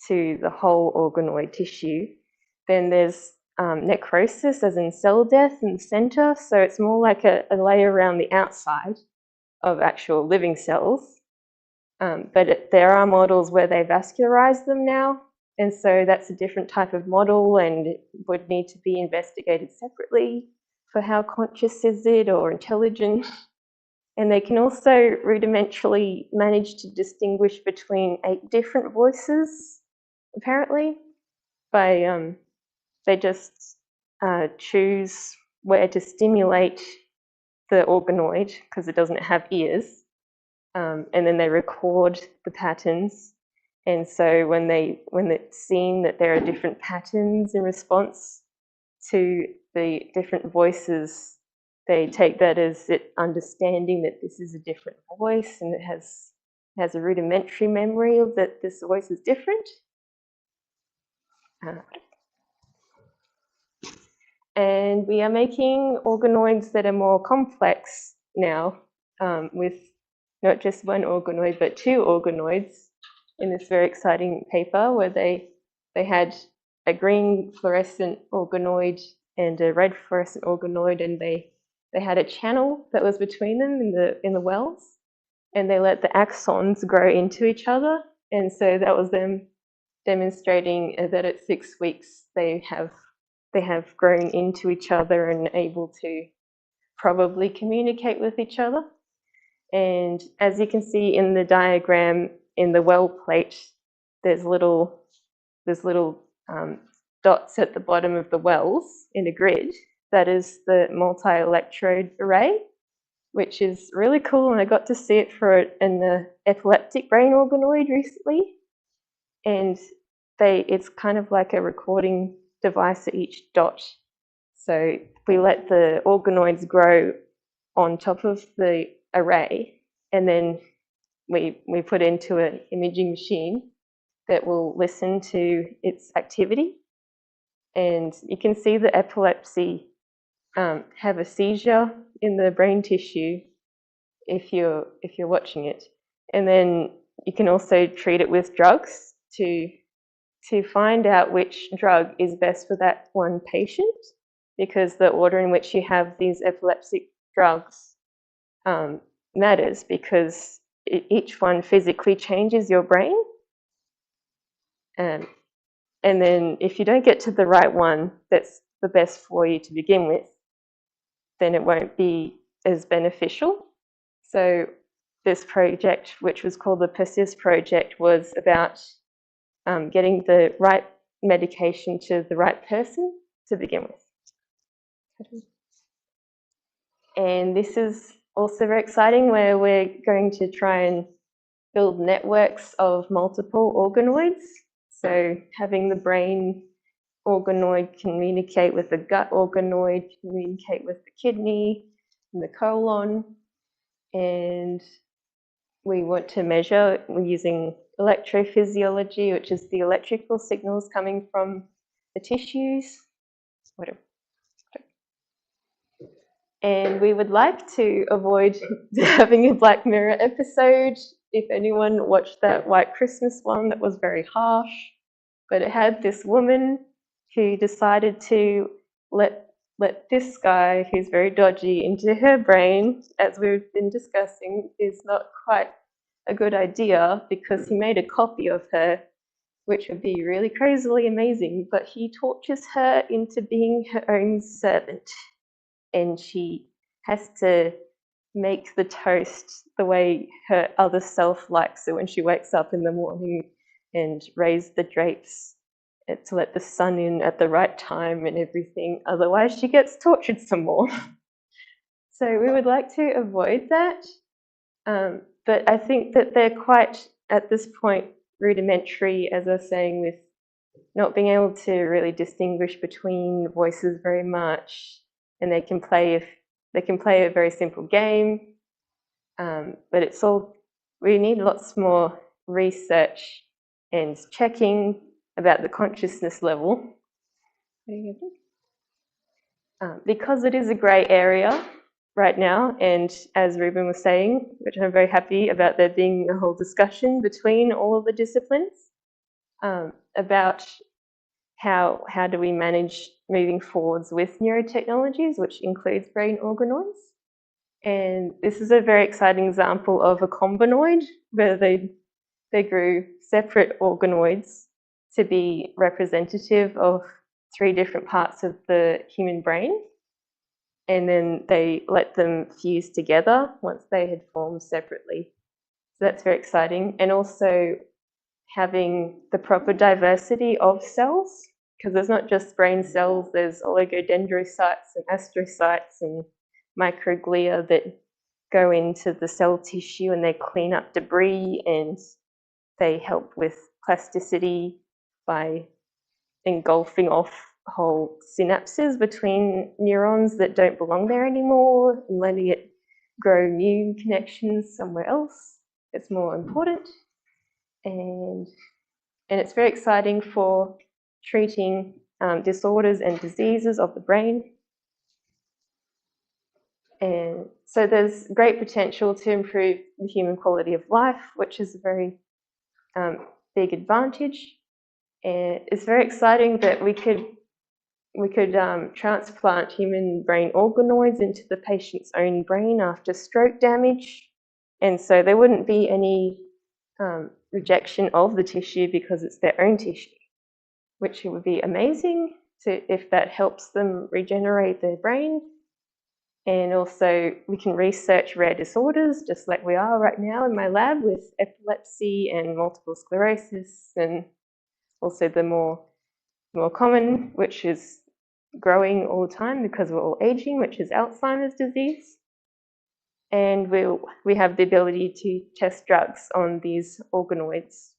Speaker 3: to the whole organoid tissue, then there's necrosis, as in cell death, in the center. So it's more like a layer around the outside of actual living cells. But there are models where they vascularize them now, and so that's a different type of model, and it would need to be investigated separately for how conscious is it or intelligent. And they can also rudimentarily manage to distinguish between 8 different voices, apparently, by they just choose where to stimulate the organoid, because it doesn't have ears. And then they record the patterns, and so when it's seen that there are different patterns in response to the different voices, they take that as it understanding that this is a different voice, and it has a rudimentary memory of that this voice is different. And we are making organoids that are more complex now, with not just 1 organoid, but 2 organoids in this very exciting paper, where they had a green fluorescent organoid and a red fluorescent organoid, and they they had a channel that was between them in the wells, and they let the axons grow into each other. And so that was them demonstrating that at 6 weeks they have grown into each other and able to probably communicate with each other. And as you can see in the diagram, in the well plate, there's little dots at the bottom of the wells in a grid. That is the multi-electrode array, which is really cool, and I got to see it in the epileptic brain organoid recently. And it's kind of like a recording device at each dot. So we let the organoids grow on top of the array, and then we put into an imaging machine that will listen to its activity. And you can see the epilepsy have a seizure in the brain tissue if you're watching it. And then you can also treat it with drugs to find out which drug is best for that one patient, because the order in which you have these epileptic drugs matters, because each one physically changes your brain. And then if you don't get to the right one that's the best for you to begin with, then it won't be as beneficial. So this project, which was called the PERSIST project, was about getting the right medication to the right person to begin with. And this is also very exciting, where we're going to try and build networks of multiple organoids. So having the brain organoid communicate with the gut organoid, communicate with the kidney and the colon. And we want to measure using electrophysiology, which is the electrical signals coming from the tissues. And we would like to avoid having a Black Mirror episode. If anyone watched that White Christmas one, that was very harsh. But it had this woman who decided to let this guy, who's very dodgy, into her brain, as we've been discussing, is not quite a good idea, because he made a copy of her, which would be really crazily amazing, but he tortures her into being her own servant. And she has to make the toast the way her other self likes it when she wakes up in the morning, and raise the drapes to let the sun in at the right time and everything. Otherwise, she gets tortured some more. So we would like to avoid that. But I think that they're quite, at this point, rudimentary, as I was saying, with not being able to really distinguish between voices very much. And they can play a very simple game. But it's all, we need lots more research and checking about the consciousness level. Because it is a grey area right now, and as Reuben was saying, which I'm very happy about there being a whole discussion between all of the disciplines about how do we manage moving forwards with neurotechnologies, which includes brain organoids. And this is a very exciting example of a combinoid, where they grew separate organoids to be representative of 3 different parts of the human brain. And then they let them fuse together once they had formed separately. So that's very exciting. And also having the proper diversity of cells, because there's not just brain cells, there's oligodendrocytes and astrocytes and microglia that go into the cell tissue, and they clean up debris, and they help with plasticity by engulfing off whole synapses between neurons that don't belong there anymore, and letting it grow new connections somewhere else. It's more important. And it's very exciting for treating disorders and diseases of the brain. And so there's great potential to improve the human quality of life, which is a very big advantage. And it's very exciting that we could we could transplant human brain organoids into the patient's own brain after stroke damage. And so there wouldn't be any rejection of the tissue because it's their own tissue, which would be amazing if that helps them regenerate their brain. And also we can research rare disorders just like we are right now in my lab with epilepsy and multiple sclerosis, and also the more common, which is growing all the time because we're all aging, which is Alzheimer's disease. And we have the ability to test drugs on these organoids.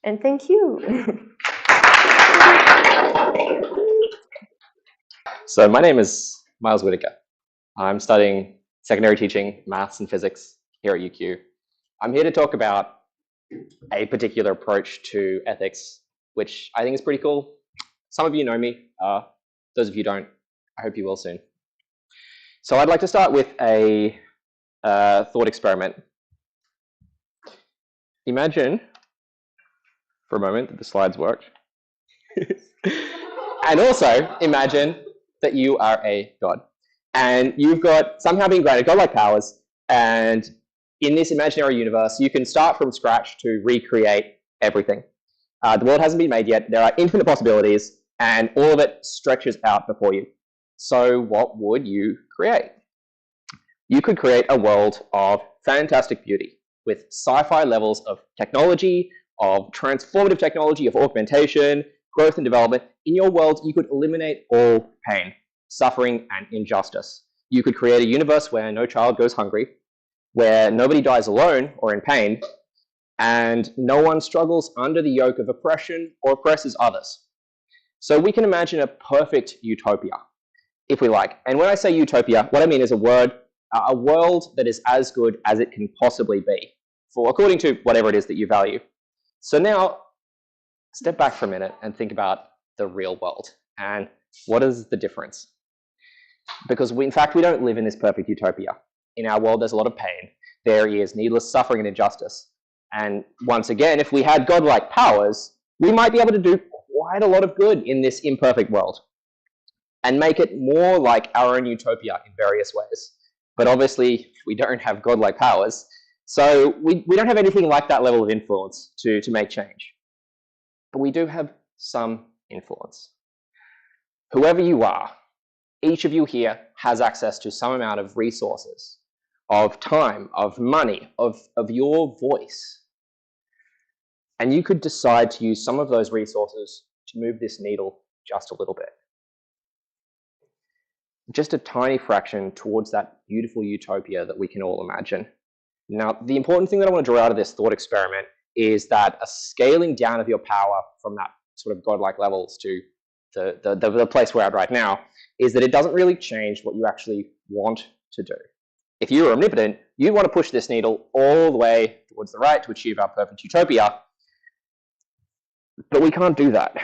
Speaker 3: And thank you.
Speaker 4: So my name is Miles Whitaker. I'm studying secondary teaching, maths and physics here at UQ. I'm here to talk about a particular approach to ethics, which I think is pretty cool. Some of you know me. Those of you don't, I hope you will soon. So I'd like to start with a thought experiment. Imagine for a moment that the slides worked. And also imagine that you are a god. And you've got somehow been granted godlike powers, and in this imaginary universe, you can start from scratch to recreate everything. The world hasn't been made yet. There are infinite possibilities, and all of it stretches out before you. So what would you create? You could create a world of fantastic beauty with sci-fi levels of technology, of transformative technology, of augmentation, growth and development. In your world, you could eliminate all pain, suffering, and injustice. You could create a universe where no child goes hungry, where nobody dies alone or in pain, and no one struggles under the yoke of oppression or oppresses others. So we can imagine a perfect utopia, if we like. And when I say utopia, what I mean is a world that is as good as it can possibly be, according to whatever it is that you value. So now, step back for a minute and think about the real world. And what is the difference? Because in fact, we don't live in this perfect utopia. In our world, there's a lot of pain. There is needless suffering and injustice. And once again, if we had godlike powers, we might be able to do quite a lot of good in this imperfect world and make it more like our own utopia in various ways. But obviously, we don't have godlike powers. So we don't have anything like that level of influence to make change. But we do have some influence. Whoever you are, each of you here has access to some amount of resources, of time, of money, of your voice. And you could decide to use some of those resources to move this needle just a little bit. Just a tiny fraction towards that beautiful utopia that we can all imagine. Now, the important thing that I want to draw out of this thought experiment is that a scaling down of your power from that sort of godlike levels to the place we're at right now is that it doesn't really change what you actually want to do. If you were omnipotent, you want to push this needle all the way towards the right to achieve our perfect utopia, but we can't do that.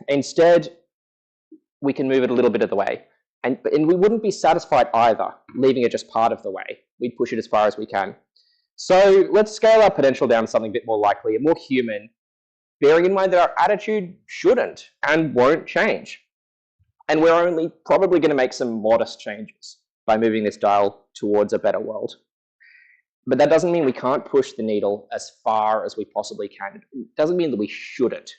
Speaker 4: Instead, we can move it a little bit of the way. And we wouldn't be satisfied either, leaving it just part of the way. We'd push it as far as we can. So let's scale our potential down to something a bit more likely and more human, bearing in mind that our attitude shouldn't and won't change. And we're only probably going to make some modest changes by moving this dial towards a better world. But that doesn't mean we can't push the needle as far as we possibly can. It doesn't mean that we shouldn't.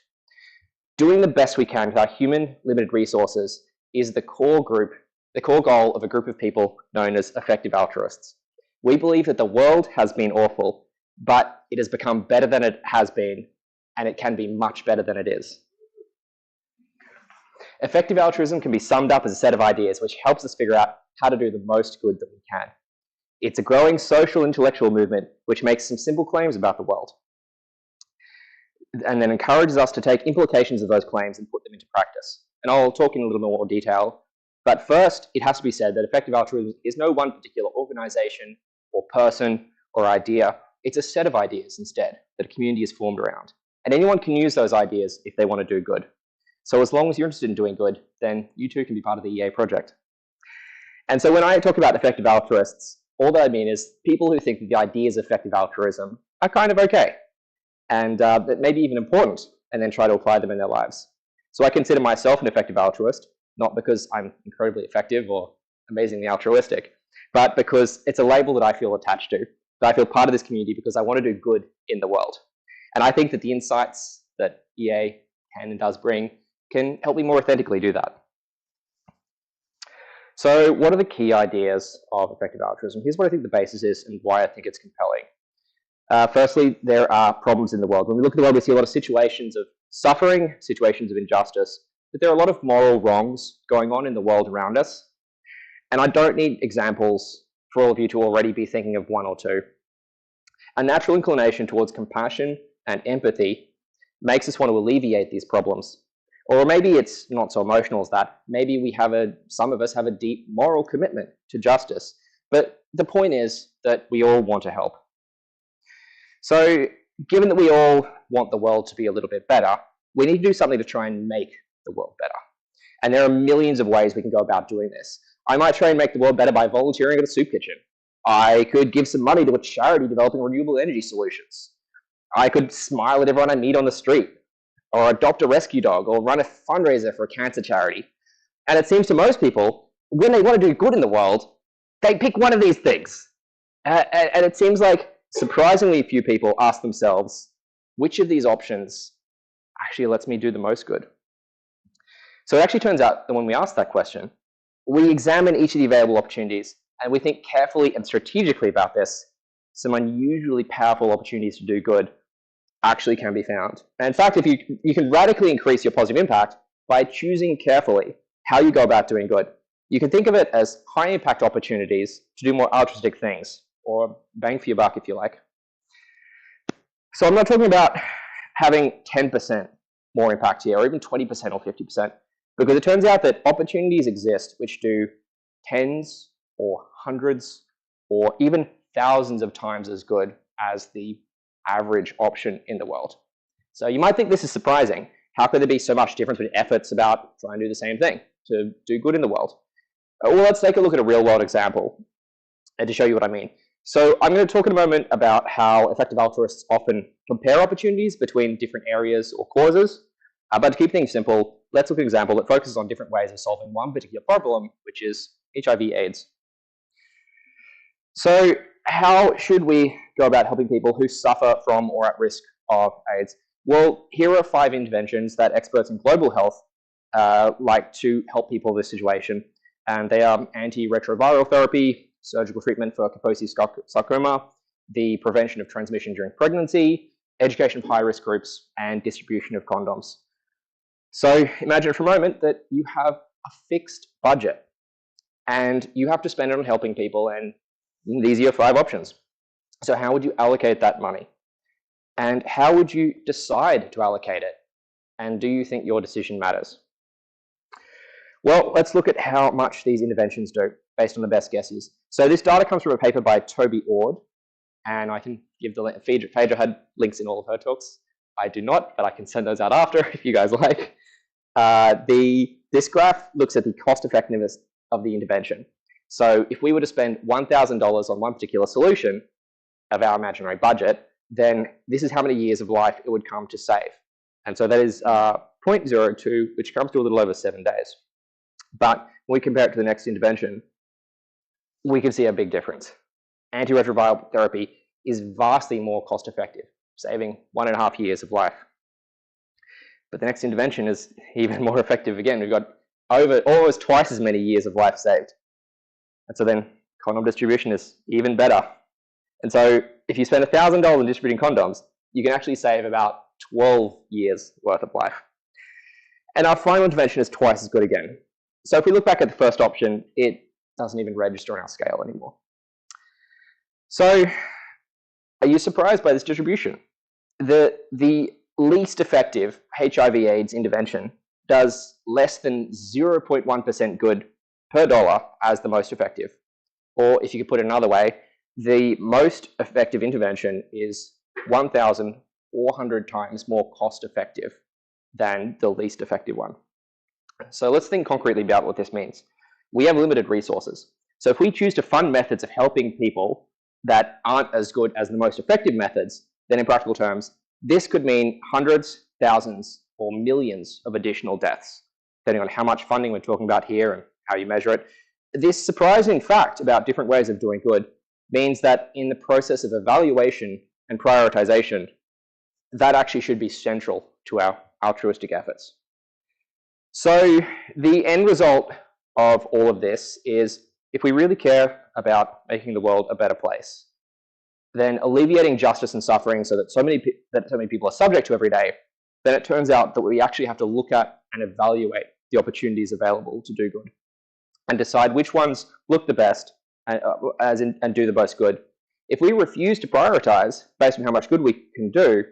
Speaker 4: Doing the best we can with our human limited resources is the core goal of a group of people known as effective altruists. We believe that the world has been awful, but it has become better than it has been, and it can be much better than it is. Effective altruism can be summed up as a set of ideas which helps us figure out how to do the most good that we can. It's a growing social intellectual movement which makes some simple claims about the world and then encourages us to take implications of those claims and put them into practice. And I'll talk in a little more detail. But first, it has to be said that effective altruism is no one particular organization or person or idea. It's a set of ideas instead that a community is formed around. And anyone can use those ideas if they want to do good. So as long as you're interested in doing good, then you too can be part of the EA project. And so when I talk about effective altruists, all that I mean is people who think that the ideas of effective altruism are kind of okay and that maybe even important, and then try to apply them in their lives. So I consider myself an effective altruist, not because I'm incredibly effective or amazingly altruistic, but because it's a label that I feel attached to, that I feel part of this community because I want to do good in the world. And I think that the insights that EA can and does bring can help me more authentically do that. So what are the key ideas of effective altruism? Here's what I think the basis is and why I think it's compelling. Firstly, there are problems in the world. When we look at the world, we see a lot of situations of suffering, situations of injustice, but there are a lot of moral wrongs going on in the world around us. And I don't need examples for all of you to already be thinking of one or two. A natural inclination towards compassion and empathy makes us want to alleviate these problems. Or maybe it's not so emotional as that. Maybe some of us have a deep moral commitment to justice. But the point is that we all want to help. So given that we all want the world to be a little bit better, we need to do something to try and make the world better. And there are millions of ways we can go about doing this. I might try and make the world better by volunteering at a soup kitchen. I could give some money to a charity developing renewable energy solutions. I could smile at everyone I meet on the street, or adopt a rescue dog, or run a fundraiser for a cancer charity. And it seems to most people, when they want to do good in the world, they pick one of these things. And it seems like surprisingly few people ask themselves, which of these options actually lets me do the most good? So it actually turns out that when we ask that question, we examine each of the available opportunities and we think carefully and strategically about this. Some unusually powerful opportunities to do good actually can be found. And in fact, if you can radically increase your positive impact by choosing carefully how you go about doing good. You can think of it as high impact opportunities to do more altruistic things, or bang for your buck if you like. So I'm not talking about having 10% more impact here, or even 20% or 50%, because it turns out that opportunities exist which do tens or hundreds or even thousands of times as good as the average option in the world. So you might think this is surprising. How could there be so much difference between efforts about trying to do the same thing, to do good in the world? Well, let's take a look at a real world example to show you what I mean. So I'm going to talk in a moment about how effective altruists often compare opportunities between different areas or causes. But to keep things simple, let's look at an example that focuses on different ways of solving one particular problem, which is HIV/AIDS. So how should we go about helping people who suffer from or at risk of AIDS? Well, here are 5 interventions that experts in global health like to help people in this situation. And they are antiretroviral therapy, surgical treatment for Kaposi sarcoma, the prevention of transmission during pregnancy, education of high-risk groups, and distribution of condoms. So imagine for a moment that you have a fixed budget and you have to spend it on helping people, and these are your 5 options. So how would you allocate that money? And how would you decide to allocate it? And do you think your decision matters? Well, let's look at how much these interventions do based on the best guesses. So this data comes from a paper by Toby Ord, and I can give the link. Phaedra had links in all of her talks. I do not, but I can send those out after if you guys like. This graph looks at the cost effectiveness of the intervention. So if we were to spend $1,000 on one particular solution of our imaginary budget, then this is how many years of life it would come to save. And so that is 0.02, which comes to a little over 7 days. But when we compare it to the next intervention, we can see a big difference. Antiretroviral therapy is vastly more cost effective, saving 1.5 years of life. But the next intervention is even more effective again. We've got over almost twice as many years of life saved. And so then condom distribution is even better. And so if you spend $1,000 on distributing condoms, you can actually save about 12 years worth of life. And our final intervention is twice as good again. So if we look back at the first option, it doesn't even register on our scale anymore. So are you surprised by this distribution? The least effective HIV/AIDS intervention does less than 0.1% good per dollar as the most effective. Or if you could put it another way, the most effective intervention is 1,400 times more cost effective than the least effective one. So let's think concretely about what this means. We have limited resources. So if we choose to fund methods of helping people that aren't as good as the most effective methods, then in practical terms, this could mean hundreds, thousands, or millions of additional deaths, depending on how much funding we're talking about here and how you measure it. This surprising fact about different ways of doing good means that in the process of evaluation and prioritization, that actually should be central to our altruistic efforts. So the end result of all of this is, if we really care about making the world a better place, then alleviating justice and suffering so that so many people are subject to every day, then it turns out that we actually have to look at and evaluate the opportunities available to do good and decide which ones look the best and do the most good. If we refuse to prioritize based on how much good we can do,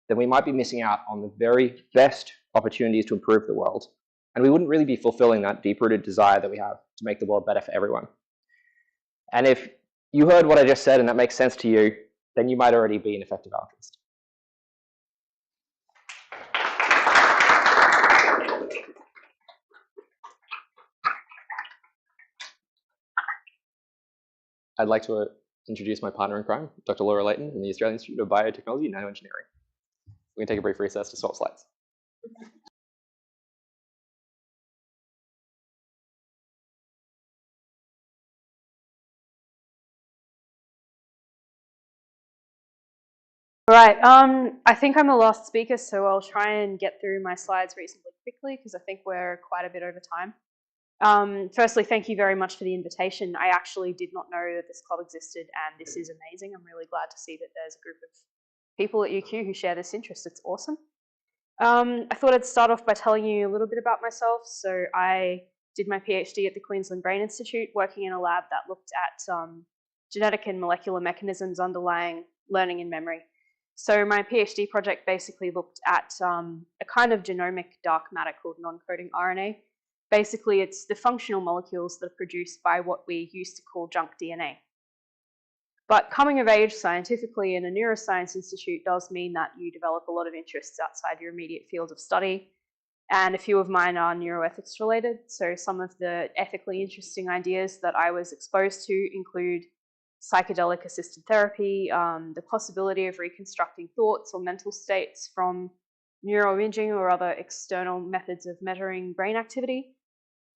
Speaker 4: then we might be missing out on the very best opportunities to improve the world. And we wouldn't really be fulfilling that deep-rooted desire that we have to make the world better for everyone. And if you heard what I just said and that makes sense to you, then you might already be an effective altruist. I'd like to introduce my partner in crime, Dr. Leighton in the Australian Institute of Biotechnology and Nanoengineering. We can take a brief recess to swap slides.
Speaker 5: All right, I think I'm the last speaker, so I'll try and get through my slides reasonably quickly because I think we're quite a bit over time. Firstly, thank you very much for the invitation. I actually did not know that this club existed, and this is amazing. I'm really glad to see that there's a group of people at UQ who share this interest. It's awesome. I thought I'd start off by telling you a little bit about myself. So I did my PhD at the Queensland Brain Institute, working in a lab that looked at genetic and molecular mechanisms underlying learning and memory. So my PhD project basically looked at a kind of genomic dark matter called non-coding RNA. Basically, it's the functional molecules that are produced by what we used to call junk DNA. But coming of age scientifically in a neuroscience institute does mean that you develop a lot of interests outside your immediate field of study. And a few of mine are neuroethics related. So some of the ethically interesting ideas that I was exposed to include psychedelic assisted therapy, the possibility of reconstructing thoughts or mental states from neuroimaging or other external methods of measuring brain activity.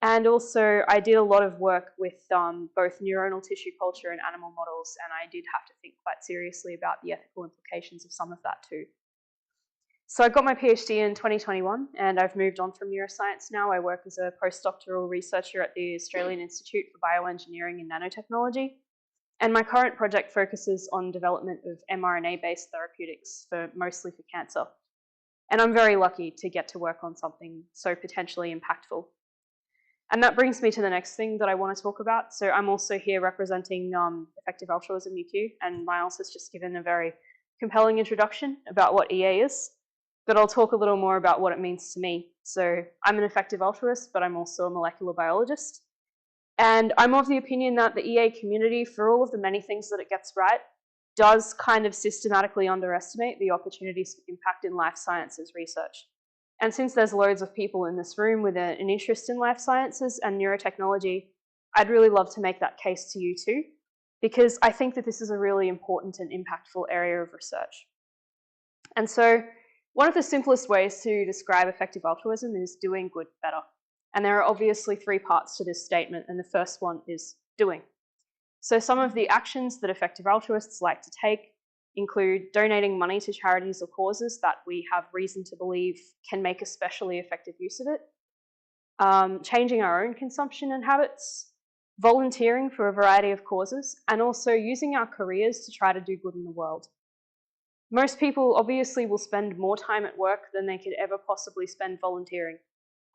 Speaker 5: And also I did a lot of work with both neuronal tissue culture and animal models, and I did have to think quite seriously about the ethical implications of some of that too. So I got my PhD in 2021 and I've moved on from neuroscience now. I work as a postdoctoral researcher at the Australian Institute for Bioengineering and Nanotechnology. And my current project focuses on development of mRNA-based therapeutics, mostly for cancer. And I'm very lucky to get to work on something so potentially impactful. And that brings me to the next thing that I want to talk about. So I'm also here representing Effective Altruism UQ, and Miles has just given a very compelling introduction about what EA is. But I'll talk a little more about what it means to me. So I'm an effective altruist, but I'm also a molecular biologist. And I'm of the opinion that the EA community, for all of the many things that it gets right, does kind of systematically underestimate the opportunities for impact in life sciences research. And since there's loads of people in this room with an interest in life sciences and neurotechnology, I'd really love to make that case to you too, because I think that this is a really important and impactful area of research. And so one of the simplest ways to describe effective altruism is doing good better. And there are obviously three parts to this statement, and the first one is doing. So some of the actions that effective altruists like to take include donating money to charities or causes that we have reason to believe can make especially effective use of it, changing our own consumption and habits, volunteering for a variety of causes, and also using our careers to try to do good in the world. Most people obviously will spend more time at work than they could ever possibly spend volunteering.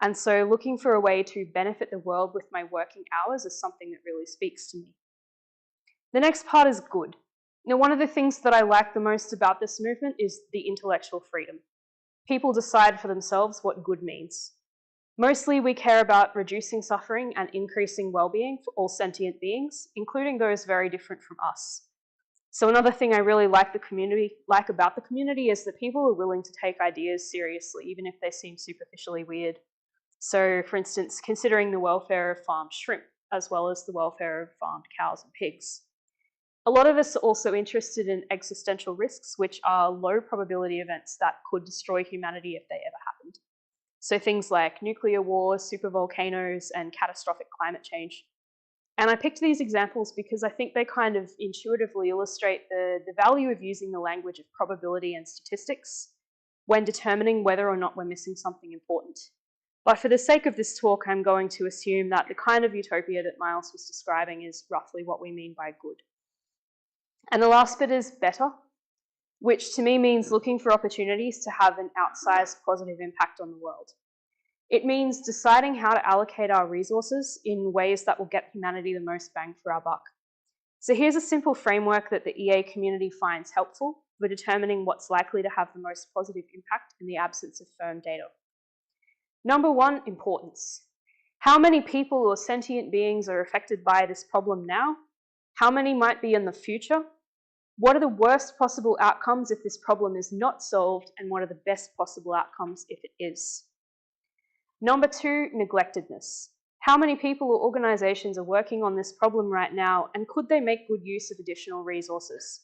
Speaker 5: And so looking for a way to benefit the world with my working hours is something that really speaks to me. The next part is good. Now, one of the things that I like the most about this movement is the intellectual freedom. People decide for themselves what good means. Mostly we care about reducing suffering and increasing well-being for all sentient beings, including those very different from us. So another thing I really like about the community is that people are willing to take ideas seriously, even if they seem superficially weird. So, for instance, considering the welfare of farmed shrimp, as well as the welfare of farmed cows and pigs. A lot of us are also interested in existential risks, which are low probability events that could destroy humanity if they ever happened. So things like nuclear wars, supervolcanoes, and catastrophic climate change. And I picked these examples because I think they kind of intuitively illustrate the value of using the language of probability and statistics when determining whether or not we're missing something important. But for the sake of this talk, I'm going to assume that the kind of utopia that Miles was describing is roughly what we mean by good. And the last bit is better, which to me means looking for opportunities to have an outsized positive impact on the world. It means deciding how to allocate our resources in ways that will get humanity the most bang for our buck. So here's a simple framework that the EA community finds helpful for determining what's likely to have the most positive impact in the absence of firm data. Number one, importance. How many people or sentient beings are affected by this problem now? How many might be in the future? What are the worst possible outcomes if this problem is not solved, and what are the best possible outcomes if it is? Number two, neglectedness. How many people or organizations are working on this problem right now, and could they make good use of additional resources?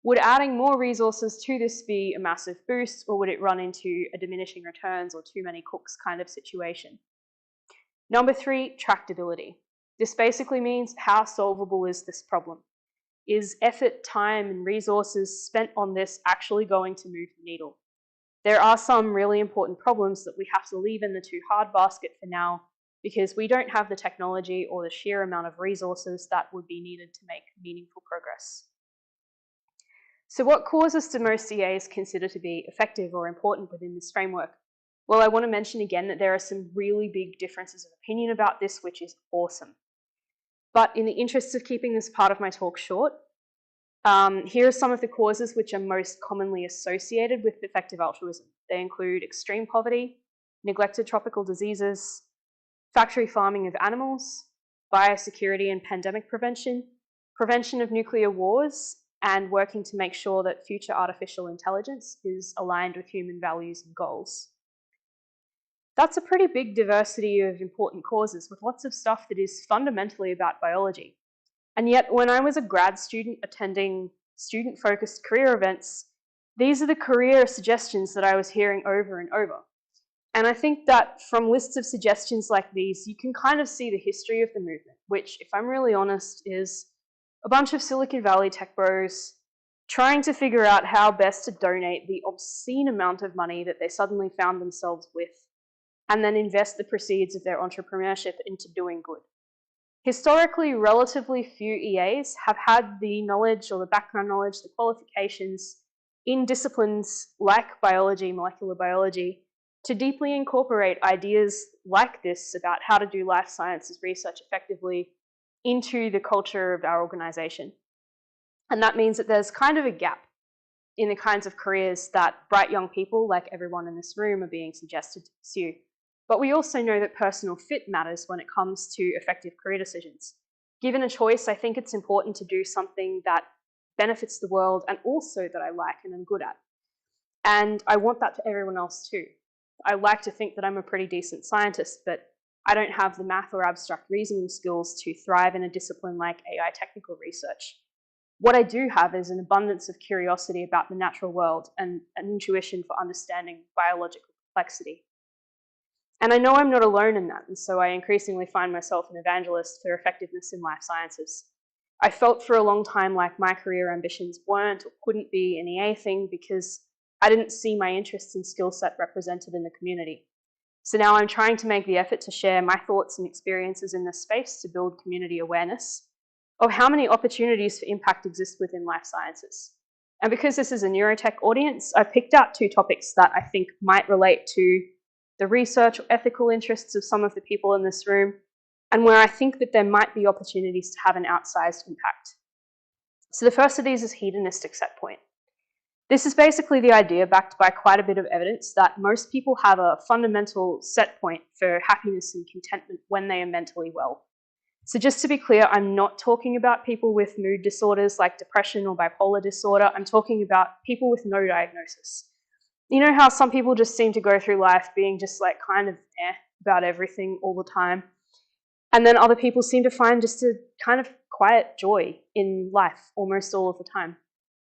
Speaker 5: Would adding more resources to this be a massive boost, or would it run into a diminishing returns or too many cooks kind of situation? Number three, tractability. This basically means how solvable is this problem? Is effort, time, and resources spent on this actually going to move the needle? There are some really important problems that we have to leave in the too hard basket for now because we don't have the technology or the sheer amount of resources that would be needed to make meaningful progress. So what causes do most EAs consider to be effective or important within this framework? Well, I want to mention again that there are some really big differences of opinion about this, which is awesome. But in the interest of keeping this part of my talk short, here are some of the causes which are most commonly associated with effective altruism. They include extreme poverty, neglected tropical diseases, factory farming of animals, biosecurity and pandemic prevention, prevention of nuclear wars, and working to make sure that future artificial intelligence is aligned with human values and goals. That's a pretty big diversity of important causes with lots of stuff that is fundamentally about biology. And yet, when I was a grad student attending student-focused career events, these are the career suggestions that I was hearing over and over. And I think that from lists of suggestions like these, you can kind of see the history of the movement, which, if I'm really honest, is a bunch of Silicon Valley tech bros trying to figure out how best to donate the obscene amount of money that they suddenly found themselves with, and then invest the proceeds of their entrepreneurship into doing good. Historically, relatively few EAs have had the knowledge or the background knowledge, the qualifications in disciplines like biology, molecular biology, to deeply incorporate ideas like this about how to do life sciences research effectively into the culture of our organization. And that means that there's kind of a gap in the kinds of careers that bright young people, like everyone in this room, are being suggested to pursue. But we also know that personal fit matters when it comes to effective career decisions. Given a choice, I think it's important to do something that benefits the world and also that I like and am good at. And I want that to everyone else too. I like to think that I'm a pretty decent scientist, but I don't have the math or abstract reasoning skills to thrive in a discipline like AI technical research. What I do have is an abundance of curiosity about the natural world and an intuition for understanding biological complexity. And I know I'm not alone in that, and so I increasingly find myself an evangelist for effectiveness in life sciences. I felt for a long time like my career ambitions weren't or couldn't be an EA thing because I didn't see my interests and skill set represented in the community. So now I'm trying to make the effort to share my thoughts and experiences in this space to build community awareness of how many opportunities for impact exist within life sciences. And because this is a neurotech audience, I picked out two topics that I think might relate to the research or ethical interests of some of the people in this room, and where I think that there might be opportunities to have an outsized impact. So the first of these is hedonistic set point. This is basically the idea, backed by quite a bit of evidence, that most people have a fundamental set point for happiness and contentment when they are mentally well. So just to be clear, I'm not talking about people with mood disorders like depression or bipolar disorder. I'm talking about people with no diagnosis. You know how some people just seem to go through life being just like kind of about everything all the time? And then other people seem to find just a kind of quiet joy in life almost all of the time.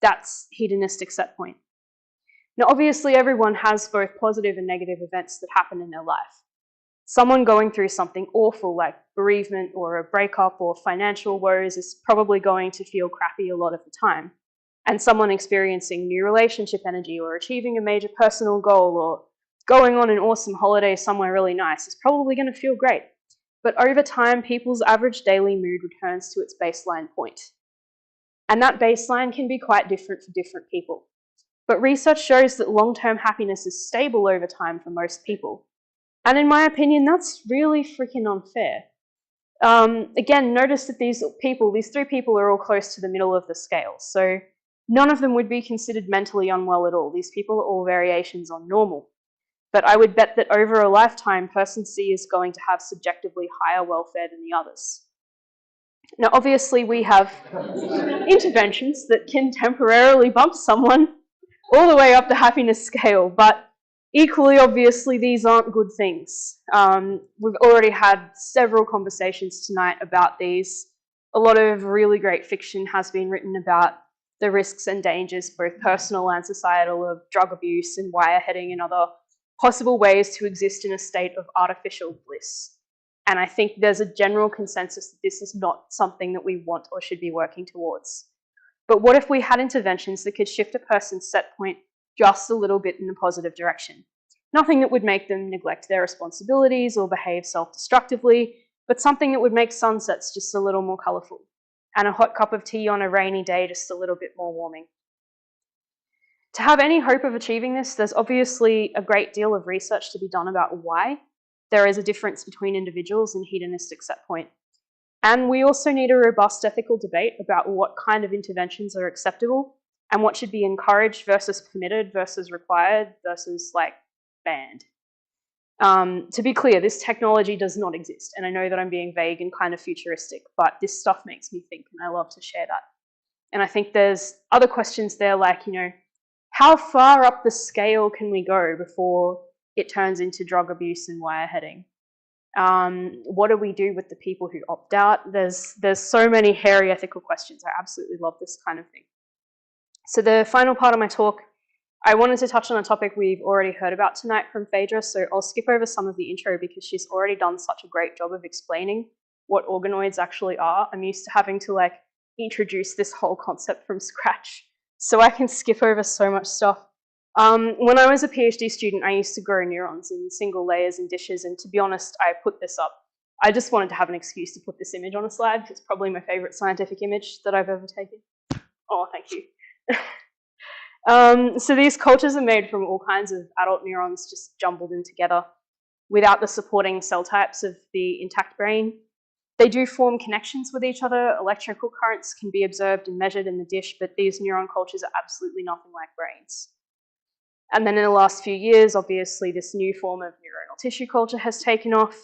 Speaker 5: That's hedonistic set point. Now, obviously, everyone has both positive and negative events that happen in their life. Someone going through something awful like bereavement or a breakup or financial woes is probably going to feel crappy a lot of the time. And someone experiencing new relationship energy or achieving a major personal goal or going on an awesome holiday somewhere really nice is probably going to feel great. But over time, people's average daily mood returns to its baseline point. And that baseline can be quite different for different people. But research shows that long-term happiness is stable over time for most people. And in my opinion, that's really freaking unfair. Again, notice that these three people are all close to the middle of the scale. So none of them would be considered mentally unwell at all. These people are all variations on normal. But I would bet that over a lifetime, person C is going to have subjectively higher welfare than the others. Now, obviously, we have interventions that can temporarily bump someone all the way up the happiness scale, but equally obviously, these aren't good things. We've already had several conversations tonight about these. A lot of really great fiction has been written about the risks and dangers, both personal and societal, of drug abuse and wireheading and other possible ways to exist in a state of artificial bliss. And I think there's a general consensus that this is not something that we want or should be working towards. But what if we had interventions that could shift a person's set point just a little bit in the positive direction? Nothing that would make them neglect their responsibilities or behave self-destructively, but something that would make sunsets just a little more colourful, and a hot cup of tea on a rainy day just a little bit more warming. To have any hope of achieving this, there's obviously a great deal of research to be done about why there is a difference between individuals in hedonistic set point. And we also need a robust ethical debate about what kind of interventions are acceptable and what should be encouraged versus permitted versus required versus banned. To be clear, this technology does not exist. And I know that I'm being vague and kind of futuristic, but this stuff makes me think and I love to share that. And I think there's other questions there like, how far up the scale can we go before it turns into drug abuse and wireheading? What do we do with the people who opt out? There's so many hairy ethical questions. I absolutely love this kind of thing. So the final part of my talk, I wanted to touch on a topic we've already heard about tonight from Phaedra, so I'll skip over some of the intro because she's already done such a great job of explaining what organoids actually are. I'm used to having to introduce this whole concept from scratch, so I can skip over so much stuff. When I was a PhD student, I used to grow neurons in single layers in dishes, and to be honest, I put this up. I just wanted to have an excuse to put this image on a slide. It's probably my favorite scientific image that I've ever taken. Oh, thank you. So these cultures are made from all kinds of adult neurons just jumbled in together without the supporting cell types of the intact brain. They do form connections with each other. Electrical currents can be observed and measured in the dish, but these neuron cultures are absolutely nothing like brains. And then in the last few years, obviously, this new form of neuronal tissue culture has taken off.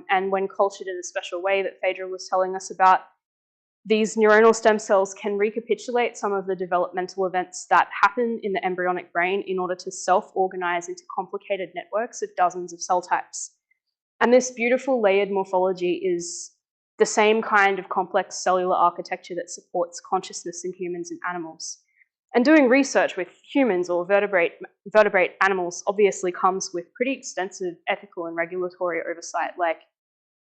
Speaker 5: And when cultured in a special way that Phaedra was telling us about, these neuronal stem cells can recapitulate some of the developmental events that happen in the embryonic brain in order to self-organize into complicated networks of dozens of cell types. And this beautiful layered morphology is the same kind of complex cellular architecture that supports consciousness in humans and animals. And doing research with humans or vertebrate animals obviously comes with pretty extensive ethical and regulatory oversight.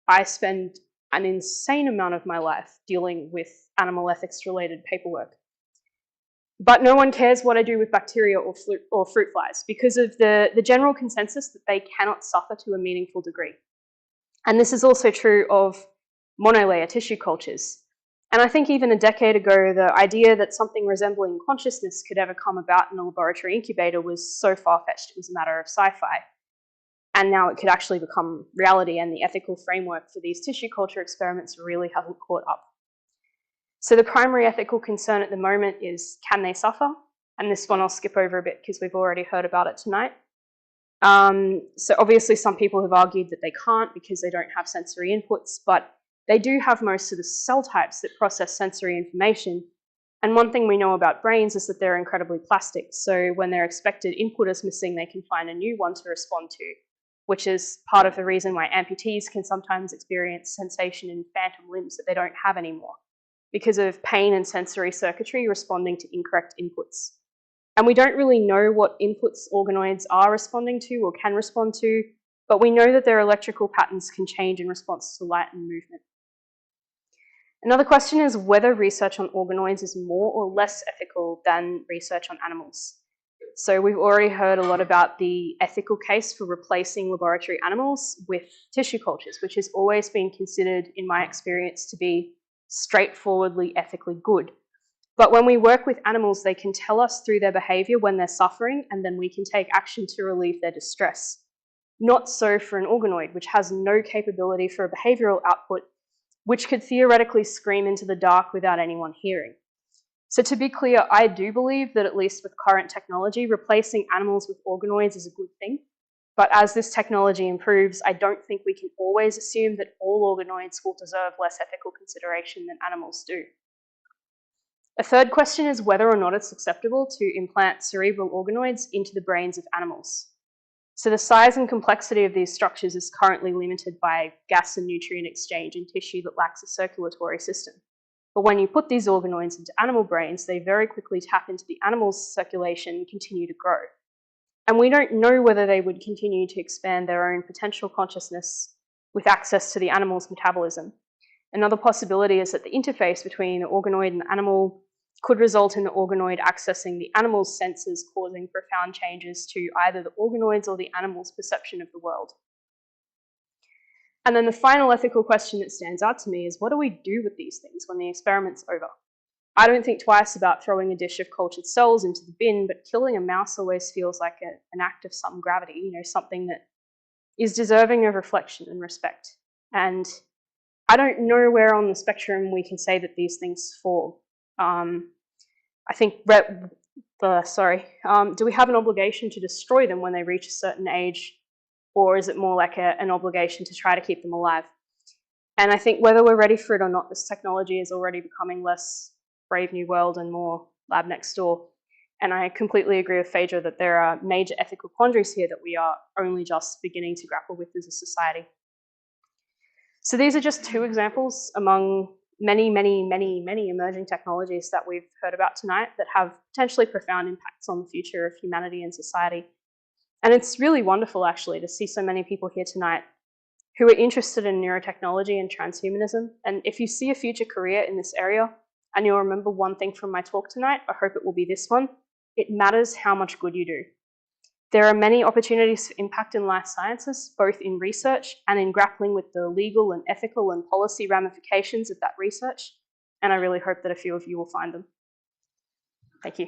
Speaker 5: I spend an insane amount of my life dealing with animal ethics related paperwork. But no one cares what I do with bacteria or fruit flies because of the general consensus that they cannot suffer to a meaningful degree. And this is also true of monolayer tissue cultures. And I think even a decade ago, the idea that something resembling consciousness could ever come about in a laboratory incubator was so far-fetched, it was a matter of sci-fi. And now it could actually become reality, and the ethical framework for these tissue culture experiments really hasn't caught up. So the primary ethical concern at the moment is, can they suffer? And this one I'll skip over a bit because we've already heard about it tonight. So obviously some people have argued that they can't because they don't have sensory inputs, but they do have most of the cell types that process sensory information. And one thing we know about brains is that they're incredibly plastic. So when their expected input is missing, they can find a new one to respond to, which is part of the reason why amputees can sometimes experience sensation in phantom limbs that they don't have anymore, because of pain and sensory circuitry responding to incorrect inputs. And we don't really know what inputs organoids are responding to or can respond to, but we know that their electrical patterns can change in response to light and movement. Another question is whether research on organoids is more or less ethical than research on animals. So we've already heard a lot about the ethical case for replacing laboratory animals with tissue cultures, which has always been considered, in my experience, to be straightforwardly ethically good. But when we work with animals, they can tell us through their behavior when they're suffering, and then we can take action to relieve their distress. Not so for an organoid, which has no capability for a behavioral output, which could theoretically scream into the dark without anyone hearing. So to be clear, I do believe that at least with current technology, replacing animals with organoids is a good thing. But as this technology improves, I don't think we can always assume that all organoids will deserve less ethical consideration than animals do. A third question is whether or not it's acceptable to implant cerebral organoids into the brains of animals. So the size and complexity of these structures is currently limited by gas and nutrient exchange in tissue that lacks a circulatory system. But when you put these organoids into animal brains, they very quickly tap into the animal's circulation and continue to grow. And we don't know whether they would continue to expand their own potential consciousness with access to the animal's metabolism. Another possibility is that the interface between the organoid and the animal could result in the organoid accessing the animal's senses, causing profound changes to either the organoid's or the animal's perception of the world. And then the final ethical question that stands out to me is, what do we do with these things when the experiment's over? I don't think twice about throwing a dish of cultured cells into the bin, but killing a mouse always feels like an act of some gravity, something that is deserving of reflection and respect. And I don't know where on the spectrum we can say that these things fall. I think, do we have an obligation to destroy them when they reach a certain age, or is it more like an obligation to try to keep them alive? And I think whether we're ready for it or not, this technology is already becoming less Brave New World and more lab next door. And I completely agree with Phaedra that there are major ethical quandaries here that we are only just beginning to grapple with as a society. So these are just two examples among many, many, many, many emerging technologies that we've heard about tonight that have potentially profound impacts on the future of humanity and society. And it's really wonderful, actually, to see so many people here tonight who are interested in neurotechnology and transhumanism. And if you see a future career in this area, and you'll remember one thing from my talk tonight, I hope it will be this one: it matters how much good you do. There are many opportunities for impact in life sciences, both in research and in grappling with the legal and ethical and policy ramifications of that research. And I really hope that a few of you will find them. Thank you.